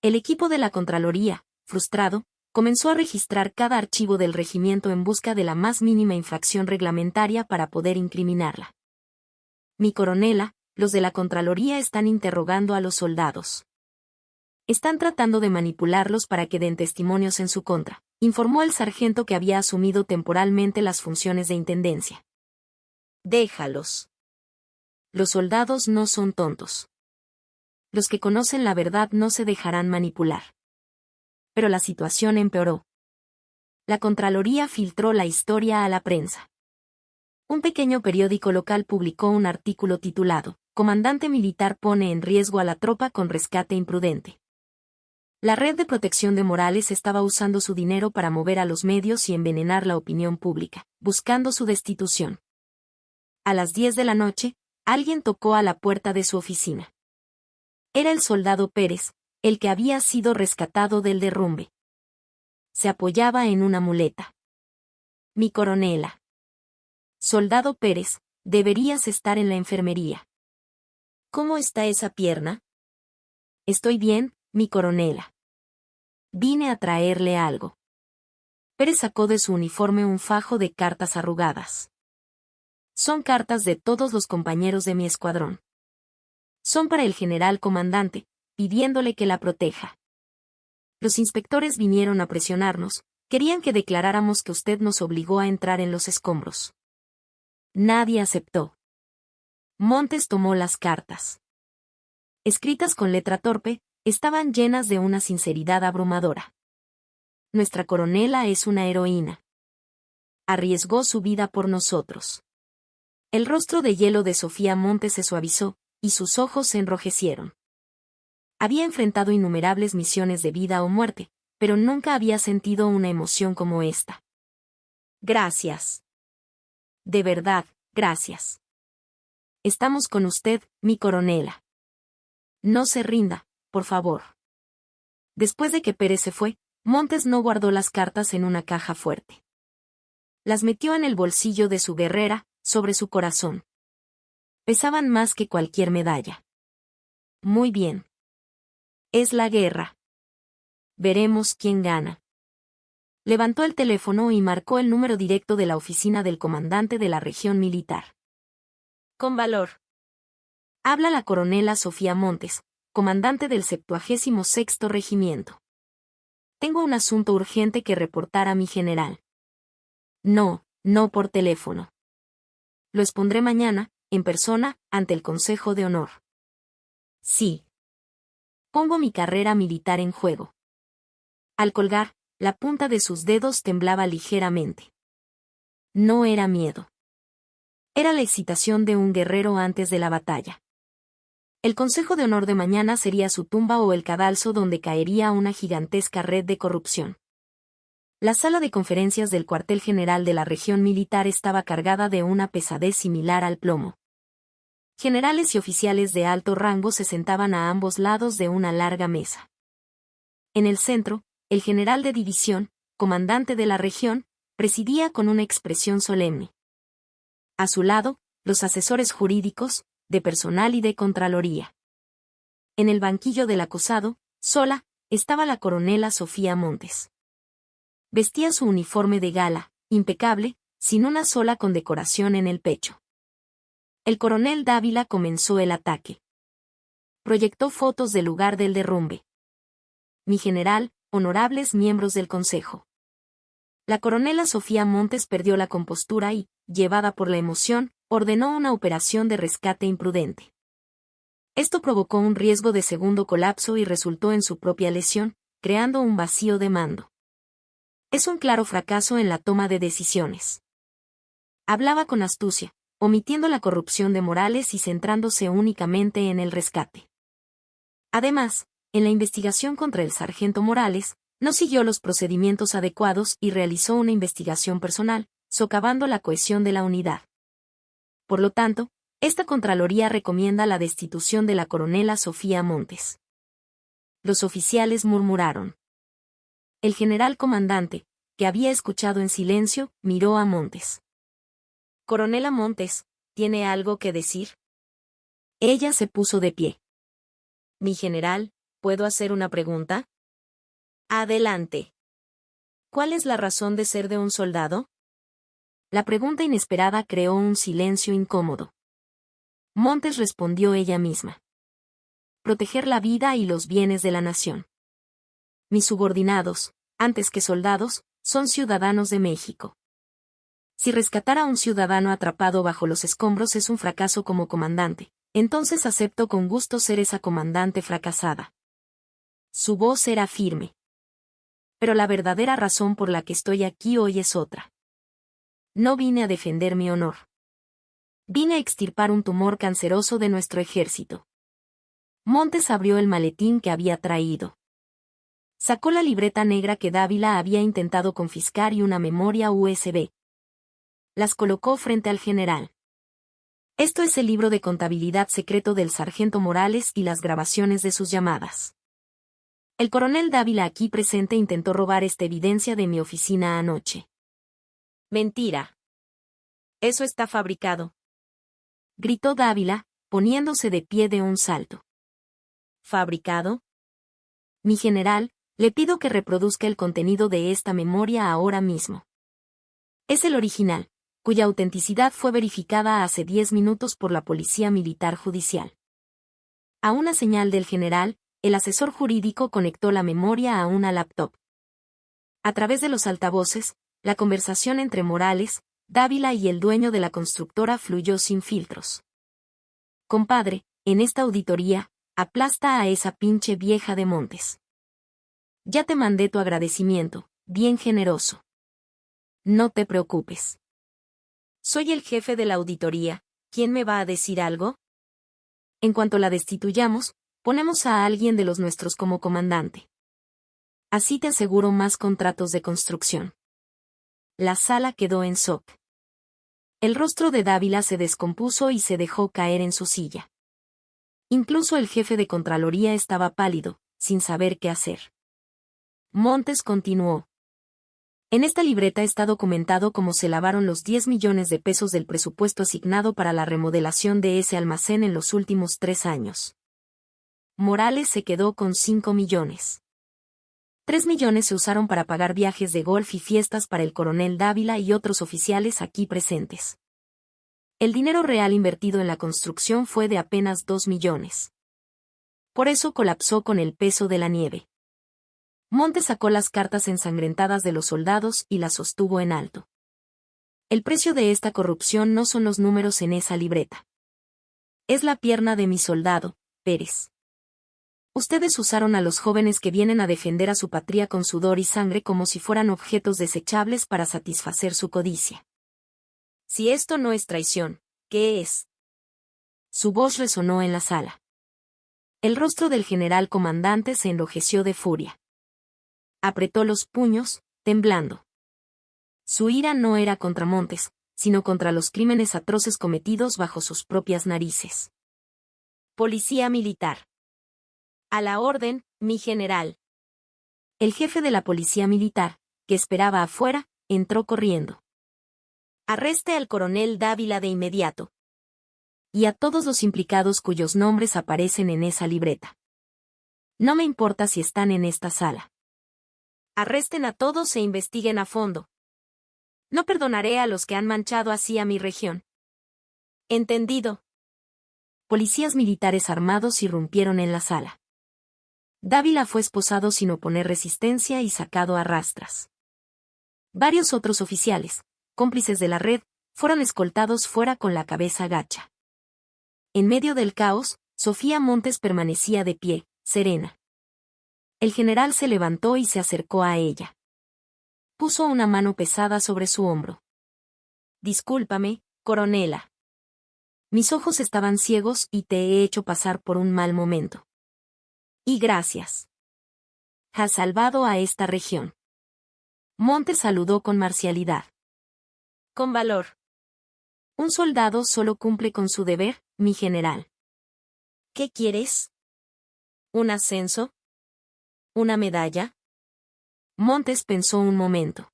El equipo de la Contraloría, frustrado, comenzó a registrar cada archivo del regimiento en busca de la más mínima infracción reglamentaria para poder incriminarla. Mi coronela, los de la Contraloría están interrogando a los soldados. Están tratando de manipularlos para que den testimonios en su contra, informó el sargento que había asumido temporalmente las funciones de intendencia. Déjalos. Los soldados no son tontos. Los que conocen la verdad no se dejarán manipular. Pero la situación empeoró. La Contraloría filtró la historia a la prensa. Un pequeño periódico local publicó un artículo titulado Comandante militar pone en riesgo a la tropa con rescate imprudente. La red de protección de Morales estaba usando su dinero para mover a los medios y envenenar la opinión pública, buscando su destitución. A las 10 de la noche, alguien tocó a la puerta de su oficina. Era el soldado Pérez, el que había sido rescatado del derrumbe. Se apoyaba en una muleta. Mi coronela. Soldado Pérez, deberías estar en la enfermería. ¿Cómo está esa pierna? Estoy bien, mi coronela. Vine a traerle algo. Pérez sacó de su uniforme un fajo de cartas arrugadas. Son cartas de todos los compañeros de mi escuadrón. Son para el general comandante, pidiéndole que la proteja. Los inspectores vinieron a presionarnos, querían que declaráramos que usted nos obligó a entrar en los escombros. Nadie aceptó. Montes tomó las cartas. Escritas con letra torpe, estaban llenas de una sinceridad abrumadora. Nuestra coronela es una heroína. Arriesgó su vida por nosotros. El rostro de hielo de Sofía Montes se suavizó, y sus ojos se enrojecieron. Había enfrentado innumerables misiones de vida o muerte, pero nunca había sentido una emoción como esta. Gracias. De verdad, gracias. Estamos con usted, mi coronela. No se rinda, por favor. Después de que Pérez se fue, Montes no guardó las cartas en una caja fuerte. Las metió en el bolsillo de su guerrera, sobre su corazón. Pesaban más que cualquier medalla. Muy bien. Es la guerra. Veremos quién gana. Levantó el teléfono y marcó el número directo de la oficina del comandante de la región militar. Con valor. Habla la coronela Sofía Montes, comandante del 76º Regimiento. Tengo un asunto urgente que reportar a mi general. No, no por teléfono. Lo expondré mañana, en persona, ante el Consejo de Honor. Sí. Pongo mi carrera militar en juego. Al colgar, la punta de sus dedos temblaba ligeramente. No era miedo. Era la excitación de un guerrero antes de la batalla. El Consejo de Honor de mañana sería su tumba o el cadalso donde caería una gigantesca red de corrupción. La sala de conferencias del cuartel general de la región militar estaba cargada de una pesadez similar al plomo. Generales y oficiales de alto rango se sentaban a ambos lados de una larga mesa. En el centro, el general de división, comandante de la región, presidía con una expresión solemne. A su lado, los asesores jurídicos, de personal y de Contraloría. En el banquillo del acusado, sola, estaba la coronela Sofía Montes. Vestía su uniforme de gala, impecable, sin una sola condecoración en el pecho. El coronel Dávila comenzó el ataque. Proyectó fotos del lugar del derrumbe. Mi general, honorables miembros del Consejo. La coronela Sofía Montes perdió la compostura y, llevada por la emoción, ordenó una operación de rescate imprudente. Esto provocó un riesgo de segundo colapso y resultó en su propia lesión, creando un vacío de mando. Es un claro fracaso en la toma de decisiones. Hablaba con astucia, omitiendo la corrupción de Morales y centrándose únicamente en el rescate. Además, en la investigación contra el sargento Morales, no siguió los procedimientos adecuados y realizó una investigación personal, socavando la cohesión de la unidad. Por lo tanto, esta Contraloría recomienda la destitución de la coronela Sofía Montes. Los oficiales murmuraron. El general comandante, que había escuchado en silencio, miró a Montes. «Coronela Montes, ¿tiene algo que decir?» Ella se puso de pie. «Mi general, ¿puedo hacer una pregunta?» «Adelante. ¿Cuál es la razón de ser de un soldado?» La pregunta inesperada creó un silencio incómodo. Montes respondió ella misma. «Proteger la vida y los bienes de la nación. Mis subordinados, antes que soldados, son ciudadanos de México. Si rescatar a un ciudadano atrapado bajo los escombros es un fracaso como comandante, entonces acepto con gusto ser esa comandante fracasada». Su voz era firme. «Pero la verdadera razón por la que estoy aquí hoy es otra. No vine a defender mi honor. Vine a extirpar un tumor canceroso de nuestro ejército». Montes abrió el maletín que había traído. Sacó la libreta negra que Dávila había intentado confiscar y una memoria USB. Las colocó frente al general. «Esto es el libro de contabilidad secreto del sargento Morales y las grabaciones de sus llamadas. El coronel Dávila aquí presente intentó robar esta evidencia de mi oficina anoche». «Mentira. Eso está fabricado», gritó Dávila, poniéndose de pie de un salto. «¿Fabricado? Mi general, le pido que reproduzca el contenido de esta memoria ahora mismo. Es el original, cuya autenticidad fue verificada hace 10 minutos por la Policía Militar Judicial». A una señal del general, el asesor jurídico conectó la memoria a una laptop. A través de los altavoces, la conversación entre Morales, Dávila y el dueño de la constructora fluyó sin filtros. «Compadre, en esta auditoría, aplasta a esa pinche vieja de Montes. Ya te mandé tu agradecimiento, bien generoso. No te preocupes. Soy el jefe de la auditoría, ¿quién me va a decir algo? En cuanto la destituyamos, ponemos a alguien de los nuestros como comandante. Así te aseguro más contratos de construcción». La sala quedó en shock. El rostro de Dávila se descompuso y se dejó caer en su silla. Incluso el jefe de Contraloría estaba pálido, sin saber qué hacer. Montes continuó. «En esta libreta está documentado cómo se lavaron los 10 millones de pesos del presupuesto asignado para la remodelación de ese almacén en los últimos 3 años. Morales se quedó con 5 millones. 3 millones se usaron para pagar viajes de golf y fiestas para el coronel Dávila y otros oficiales aquí presentes. El dinero real invertido en la construcción fue de apenas 2 millones. Por eso colapsó con el peso de la nieve». Montes sacó las cartas ensangrentadas de los soldados y las sostuvo en alto. «El precio de esta corrupción no son los números en esa libreta. Es la pierna de mi soldado, Pérez. Ustedes usaron a los jóvenes que vienen a defender a su patria con sudor y sangre como si fueran objetos desechables para satisfacer su codicia. Si esto no es traición, ¿qué es?». Su voz resonó en la sala. El rostro del general comandante se enrojeció de furia. Apretó los puños, temblando. Su ira no era contra Montes, sino contra los crímenes atroces cometidos bajo sus propias narices. «Policía militar. A la orden, mi general». El jefe de la policía militar, que esperaba afuera, entró corriendo. «Arreste al coronel Dávila de inmediato. Y a todos los implicados cuyos nombres aparecen en esa libreta. No me importa si están en esta sala. Arresten a todos e investiguen a fondo. No perdonaré a los que han manchado así a mi región». «Entendido». Policías militares armados irrumpieron en la sala. Dávila fue esposado sin oponer resistencia y sacado a rastras. Varios otros oficiales, cómplices de la red, fueron escoltados fuera con la cabeza gacha. En medio del caos, Sofía Montes permanecía de pie, serena. El general se levantó y se acercó a ella. Puso una mano pesada sobre su hombro. Discúlpame, coronela. Mis ojos estaban ciegos y te he hecho pasar por un mal momento. Y gracias. Has salvado a esta región. Montes saludó con marcialidad. Con valor. Un soldado solo cumple con su deber, mi general. ¿Qué quieres? ¿Un ascenso? ¿Una medalla? Montes pensó un momento.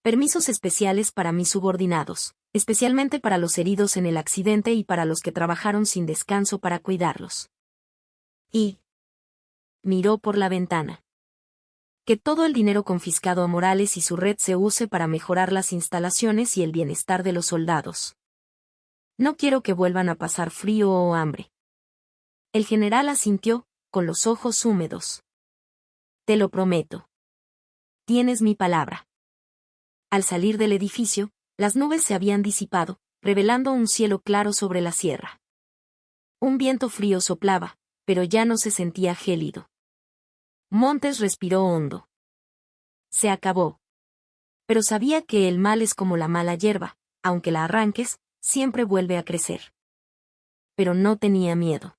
Permisos especiales para mis subordinados, especialmente para los heridos en el accidente y para los que trabajaron sin descanso para cuidarlos. Y miró por la ventana. Que todo el dinero confiscado a Morales y su red se use para mejorar las instalaciones y el bienestar de los soldados. No quiero que vuelvan a pasar frío o hambre. El general asintió, con los ojos húmedos. Te lo prometo. Tienes mi palabra. Al salir del edificio, las nubes se habían disipado, revelando un cielo claro sobre la sierra. Un viento frío soplaba, pero ya no se sentía gélido. Montes respiró hondo. Se acabó. Pero sabía que el mal es como la mala hierba, aunque la arranques, siempre vuelve a crecer. Pero no tenía miedo.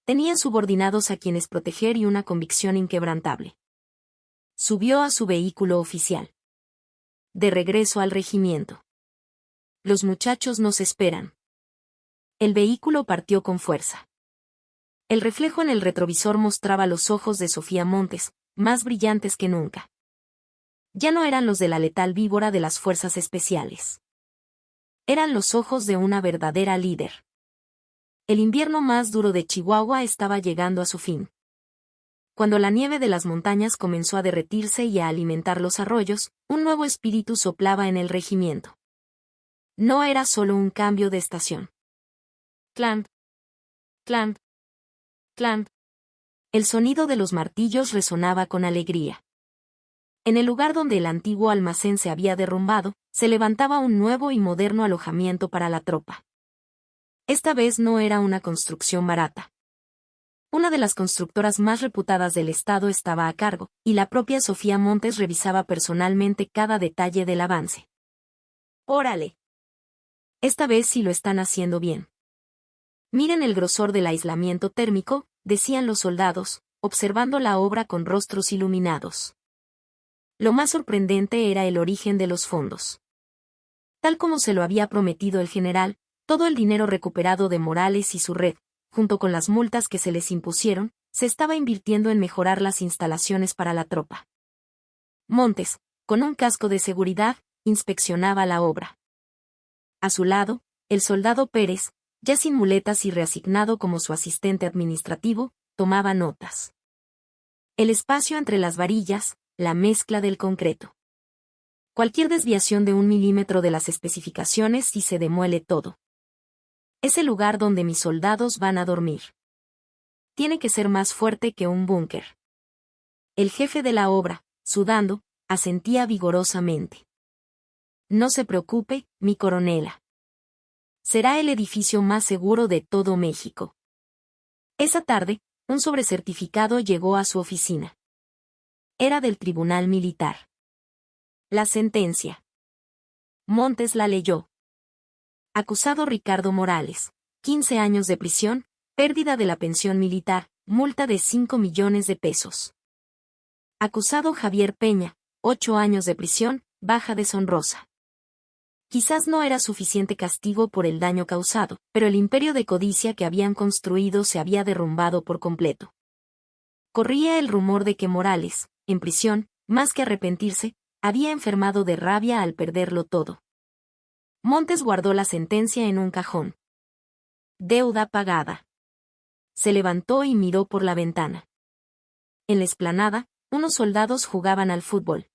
Tenía subordinados a quienes proteger y una convicción inquebrantable. Subió a su vehículo oficial. De regreso al regimiento. Los muchachos nos esperan. El vehículo partió con fuerza. El reflejo en el retrovisor mostraba los ojos de Sofía Montes, más brillantes que nunca. Ya no eran los de la letal víbora de las fuerzas especiales. Eran los ojos de una verdadera líder. El invierno más duro de Chihuahua estaba llegando a su fin. Cuando la nieve de las montañas comenzó a derretirse y a alimentar los arroyos, un nuevo espíritu soplaba en el regimiento. No era solo un cambio de estación. Clan, clan, clan. El sonido de los martillos resonaba con alegría. En el lugar donde el antiguo almacén se había derrumbado, se levantaba un nuevo y moderno alojamiento para la tropa. Esta vez no era una construcción barata. Una de las constructoras más reputadas del estado estaba a cargo, y la propia Sofía Montes revisaba personalmente cada detalle del avance. ¡Órale! Esta vez sí lo están haciendo bien. Miren el grosor del aislamiento térmico, decían los soldados, observando la obra con rostros iluminados. Lo más sorprendente era el origen de los fondos. Tal como se lo había prometido el general, todo el dinero recuperado de Morales y su red, junto con las multas que se les impusieron, se estaba invirtiendo en mejorar las instalaciones para la tropa. Montes, con un casco de seguridad, inspeccionaba la obra. A su lado, el soldado Pérez, ya sin muletas y reasignado como su asistente administrativo, tomaba notas. El espacio entre las varillas, la mezcla del concreto. Cualquier desviación de 1 milímetro de las especificaciones y se demuele todo. Es el lugar donde mis soldados van a dormir. Tiene que ser más fuerte que un búnker. El jefe de la obra, sudando, asentía vigorosamente. No se preocupe, mi coronela. Será el edificio más seguro de todo México. Esa tarde, un sobrecertificado llegó a su oficina. Era del Tribunal Militar. La sentencia. Montes la leyó. Acusado Ricardo Morales, 15 años de prisión, pérdida de la pensión militar, multa de 5 millones de pesos. Acusado Javier Peña, 8 años de prisión, baja deshonrosa. Quizás no era suficiente castigo por el daño causado, pero el imperio de codicia que habían construido se había derrumbado por completo. Corría el rumor de que Morales, en prisión, más que arrepentirse, había enfermado de rabia al perderlo todo. Montes guardó la sentencia en un cajón. Deuda pagada. Se levantó y miró por la ventana. En la explanada, unos soldados jugaban al fútbol.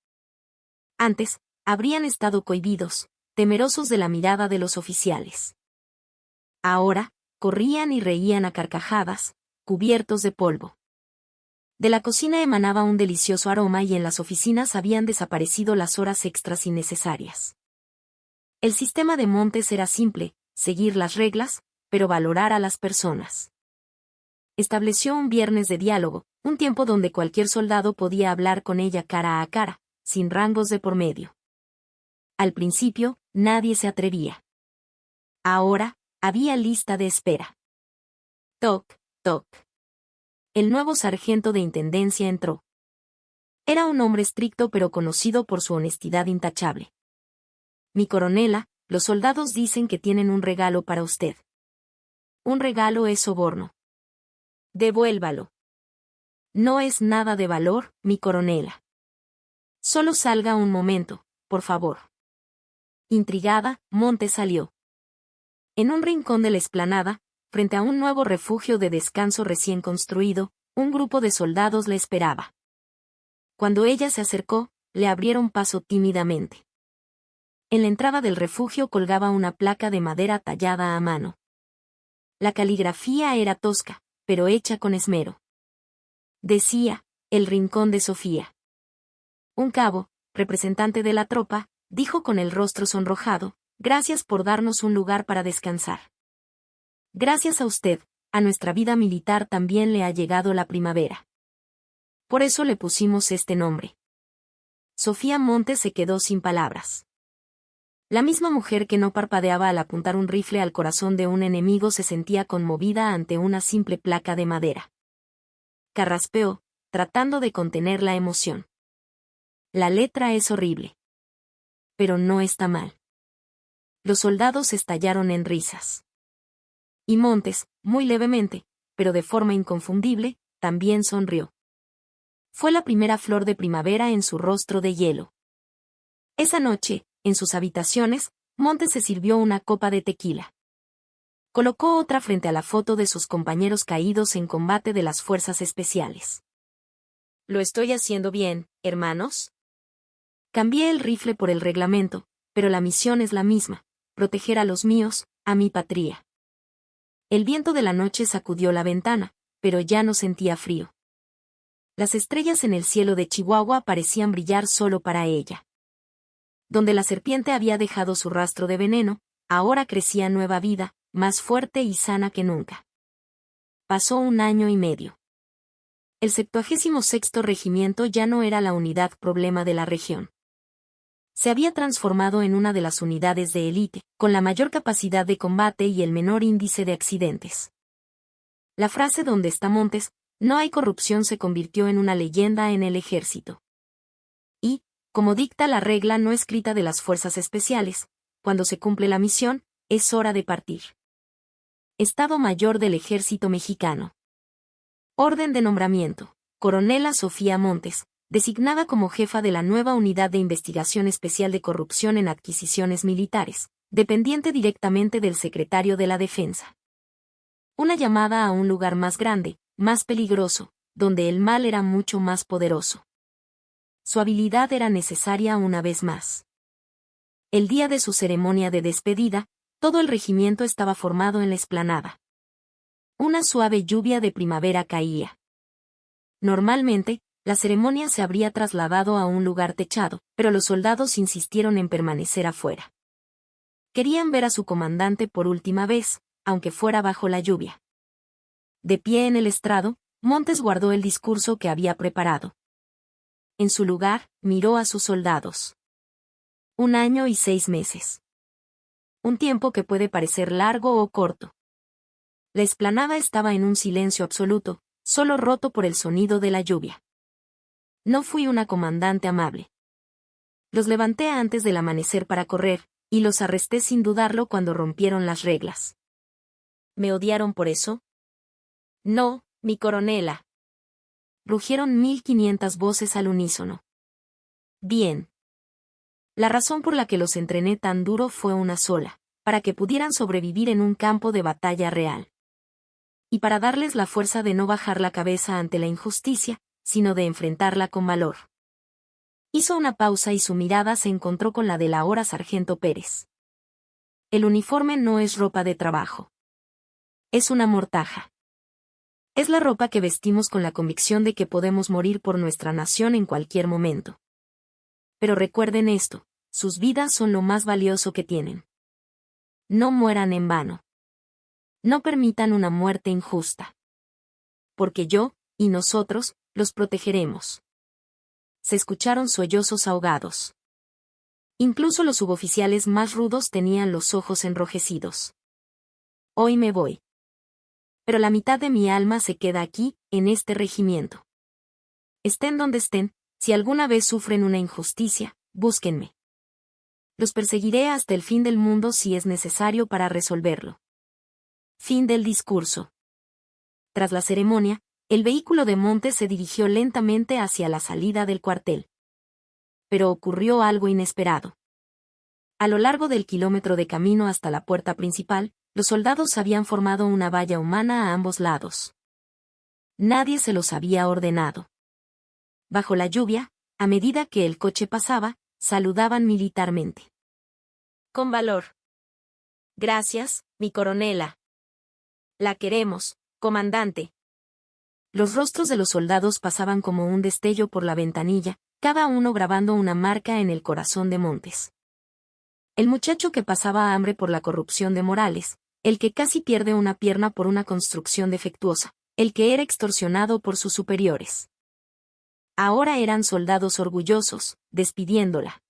Antes, habrían estado cohibidos, temerosos de la mirada de los oficiales. Ahora, corrían y reían a carcajadas, cubiertos de polvo. De la cocina emanaba un delicioso aroma y en las oficinas habían desaparecido las horas extras innecesarias. El sistema de Montes era simple, seguir las reglas, pero valorar a las personas. Estableció un viernes de diálogo, un tiempo donde cualquier soldado podía hablar con ella cara a cara, sin rangos de por medio. Al principio, nadie se atrevía. Ahora, había lista de espera. Toc, toc. El nuevo sargento de intendencia entró. Era un hombre estricto pero conocido por su honestidad intachable. Mi coronela, los soldados dicen que tienen un regalo para usted. Un regalo es soborno. Devuélvalo. No es nada de valor, mi coronela. Solo salga un momento, por favor. Intrigada, Montes salió. En un rincón de la explanada, frente a un nuevo refugio de descanso recién construido, un grupo de soldados la esperaba. Cuando ella se acercó, le abrieron paso tímidamente. En la entrada del refugio colgaba una placa de madera tallada a mano. La caligrafía era tosca, pero hecha con esmero. Decía, el rincón de Sofía. Un cabo, representante de la tropa, dijo con el rostro sonrojado, gracias por darnos un lugar para descansar. Gracias a usted, a nuestra vida militar también le ha llegado la primavera. Por eso le pusimos este nombre. Sofía Montes se quedó sin palabras. La misma mujer que no parpadeaba al apuntar un rifle al corazón de un enemigo se sentía conmovida ante una simple placa de madera. Carraspeó, tratando de contener la emoción. La letra es horrible. Pero no está mal. Los soldados estallaron en risas. Y Montes, muy levemente, pero de forma inconfundible, también sonrió. Fue la primera flor de primavera en su rostro de hielo. Esa noche, en sus habitaciones, Montes se sirvió una copa de tequila. Colocó otra frente a la foto de sus compañeros caídos en combate de las fuerzas especiales. ¿Lo estoy haciendo bien, hermanos? Cambié el rifle por el reglamento, pero la misión es la misma, proteger a los míos, a mi patria. El viento de la noche sacudió la ventana, pero ya no sentía frío. Las estrellas en el cielo de Chihuahua parecían brillar solo para ella. Donde la serpiente había dejado su rastro de veneno, ahora crecía nueva vida, más fuerte y sana que nunca. Pasó 1 año y medio. El 76º Regimiento ya no era la unidad problema de la región. Se había transformado en una de las unidades de élite, con la mayor capacidad de combate y el menor índice de accidentes. La frase "¿Dónde está Montes? No hay corrupción" se convirtió en una leyenda en el ejército. Y, como dicta la regla no escrita de las fuerzas especiales, cuando se cumple la misión, es hora de partir. Estado Mayor del Ejército Mexicano. Orden de nombramiento. Coronela Sofía Montes, designada como jefa de la nueva Unidad de Investigación Especial de Corrupción en Adquisiciones Militares, dependiente directamente del Secretario de la Defensa. Una llamada a un lugar más grande, más peligroso, donde el mal era mucho más poderoso. Su habilidad era necesaria una vez más. El día de su ceremonia de despedida, todo el regimiento estaba formado en la explanada. Una suave lluvia de primavera caía. Normalmente, la ceremonia se habría trasladado a un lugar techado, pero los soldados insistieron en permanecer afuera. Querían ver a su comandante por última vez, aunque fuera bajo la lluvia. De pie en el estrado, Montes guardó el discurso que había preparado. En su lugar, miró a sus soldados. 1 año y 6 meses. Un tiempo que puede parecer largo o corto. La explanada estaba en un silencio absoluto, solo roto por el sonido de la lluvia. No fui una comandante amable. Los levanté antes del amanecer para correr, y los arresté sin dudarlo cuando rompieron las reglas. ¿Me odiaron por eso? No, mi coronela. Rugieron 1500 voces al unísono. Bien. La razón por la que los entrené tan duro fue una sola, para que pudieran sobrevivir en un campo de batalla real. Y para darles la fuerza de no bajar la cabeza ante la injusticia, sino de enfrentarla con valor. Hizo una pausa y su mirada se encontró con la del ahora sargento Pérez. El uniforme no es ropa de trabajo. Es una mortaja. Es la ropa que vestimos con la convicción de que podemos morir por nuestra nación en cualquier momento. Pero recuerden esto, sus vidas son lo más valioso que tienen. No mueran en vano. No permitan una muerte injusta. porque yo, y nosotros, los protegeremos. Se escucharon sollozos ahogados. Incluso los suboficiales más rudos tenían los ojos enrojecidos. Hoy me voy. Pero la mitad de mi alma se queda aquí, en este regimiento. Estén donde estén, si alguna vez sufren una injusticia, búsquenme. Los perseguiré hasta el fin del mundo si es necesario para resolverlo. Fin del discurso. Tras la ceremonia, el vehículo de Montes se dirigió lentamente hacia la salida del cuartel. Pero ocurrió algo inesperado. A lo largo del kilómetro de camino hasta la puerta principal, los soldados habían formado una valla humana a ambos lados. Nadie se los había ordenado. Bajo la lluvia, a medida que el coche pasaba, saludaban militarmente. Con valor. Gracias, mi coronela. La queremos, comandante. Los rostros de los soldados pasaban como un destello por la ventanilla, cada uno grabando una marca en el corazón de Montes. El muchacho que pasaba hambre por la corrupción de Morales, el que casi pierde una pierna por una construcción defectuosa, el que era extorsionado por sus superiores. Ahora eran soldados orgullosos, despidiéndola.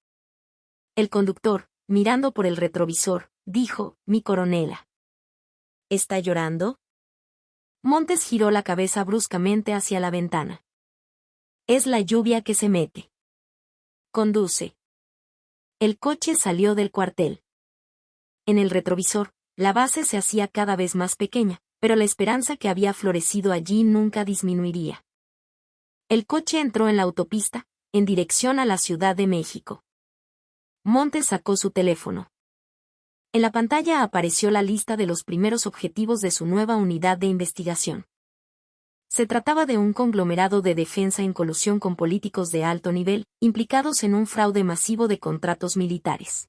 El conductor, mirando por el retrovisor, dijo, mi coronela. ¿Está llorando? Montes giró la cabeza bruscamente hacia la ventana. Es la lluvia que se mete. Conduce. El coche salió del cuartel. En el retrovisor, la base se hacía cada vez más pequeña, pero la esperanza que había florecido allí nunca disminuiría. El coche entró en la autopista, en dirección a la Ciudad de México. Montes sacó su teléfono. En la pantalla apareció la lista de los primeros objetivos de su nueva unidad de investigación. Se trataba de un conglomerado de defensa en colusión con políticos de alto nivel, implicados en un fraude masivo de contratos militares.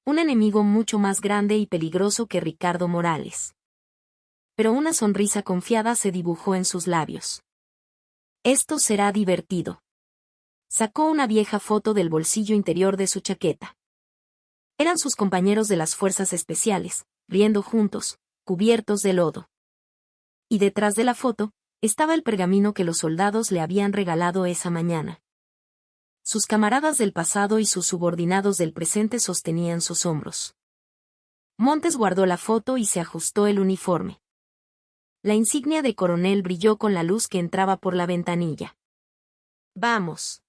Un enemigo mucho más grande y peligroso que Ricardo Morales. Pero una sonrisa confiada se dibujó en sus labios. Esto será divertido. Sacó una vieja foto del bolsillo interior de su chaqueta. Eran sus compañeros de las fuerzas especiales, riendo juntos, cubiertos de lodo. Y detrás de la foto, estaba el pergamino que los soldados le habían regalado esa mañana. Sus camaradas del pasado y sus subordinados del presente sostenían sus hombros. Montes guardó la foto y se ajustó el uniforme. La insignia de coronel brilló con la luz que entraba por la ventanilla. Vamos.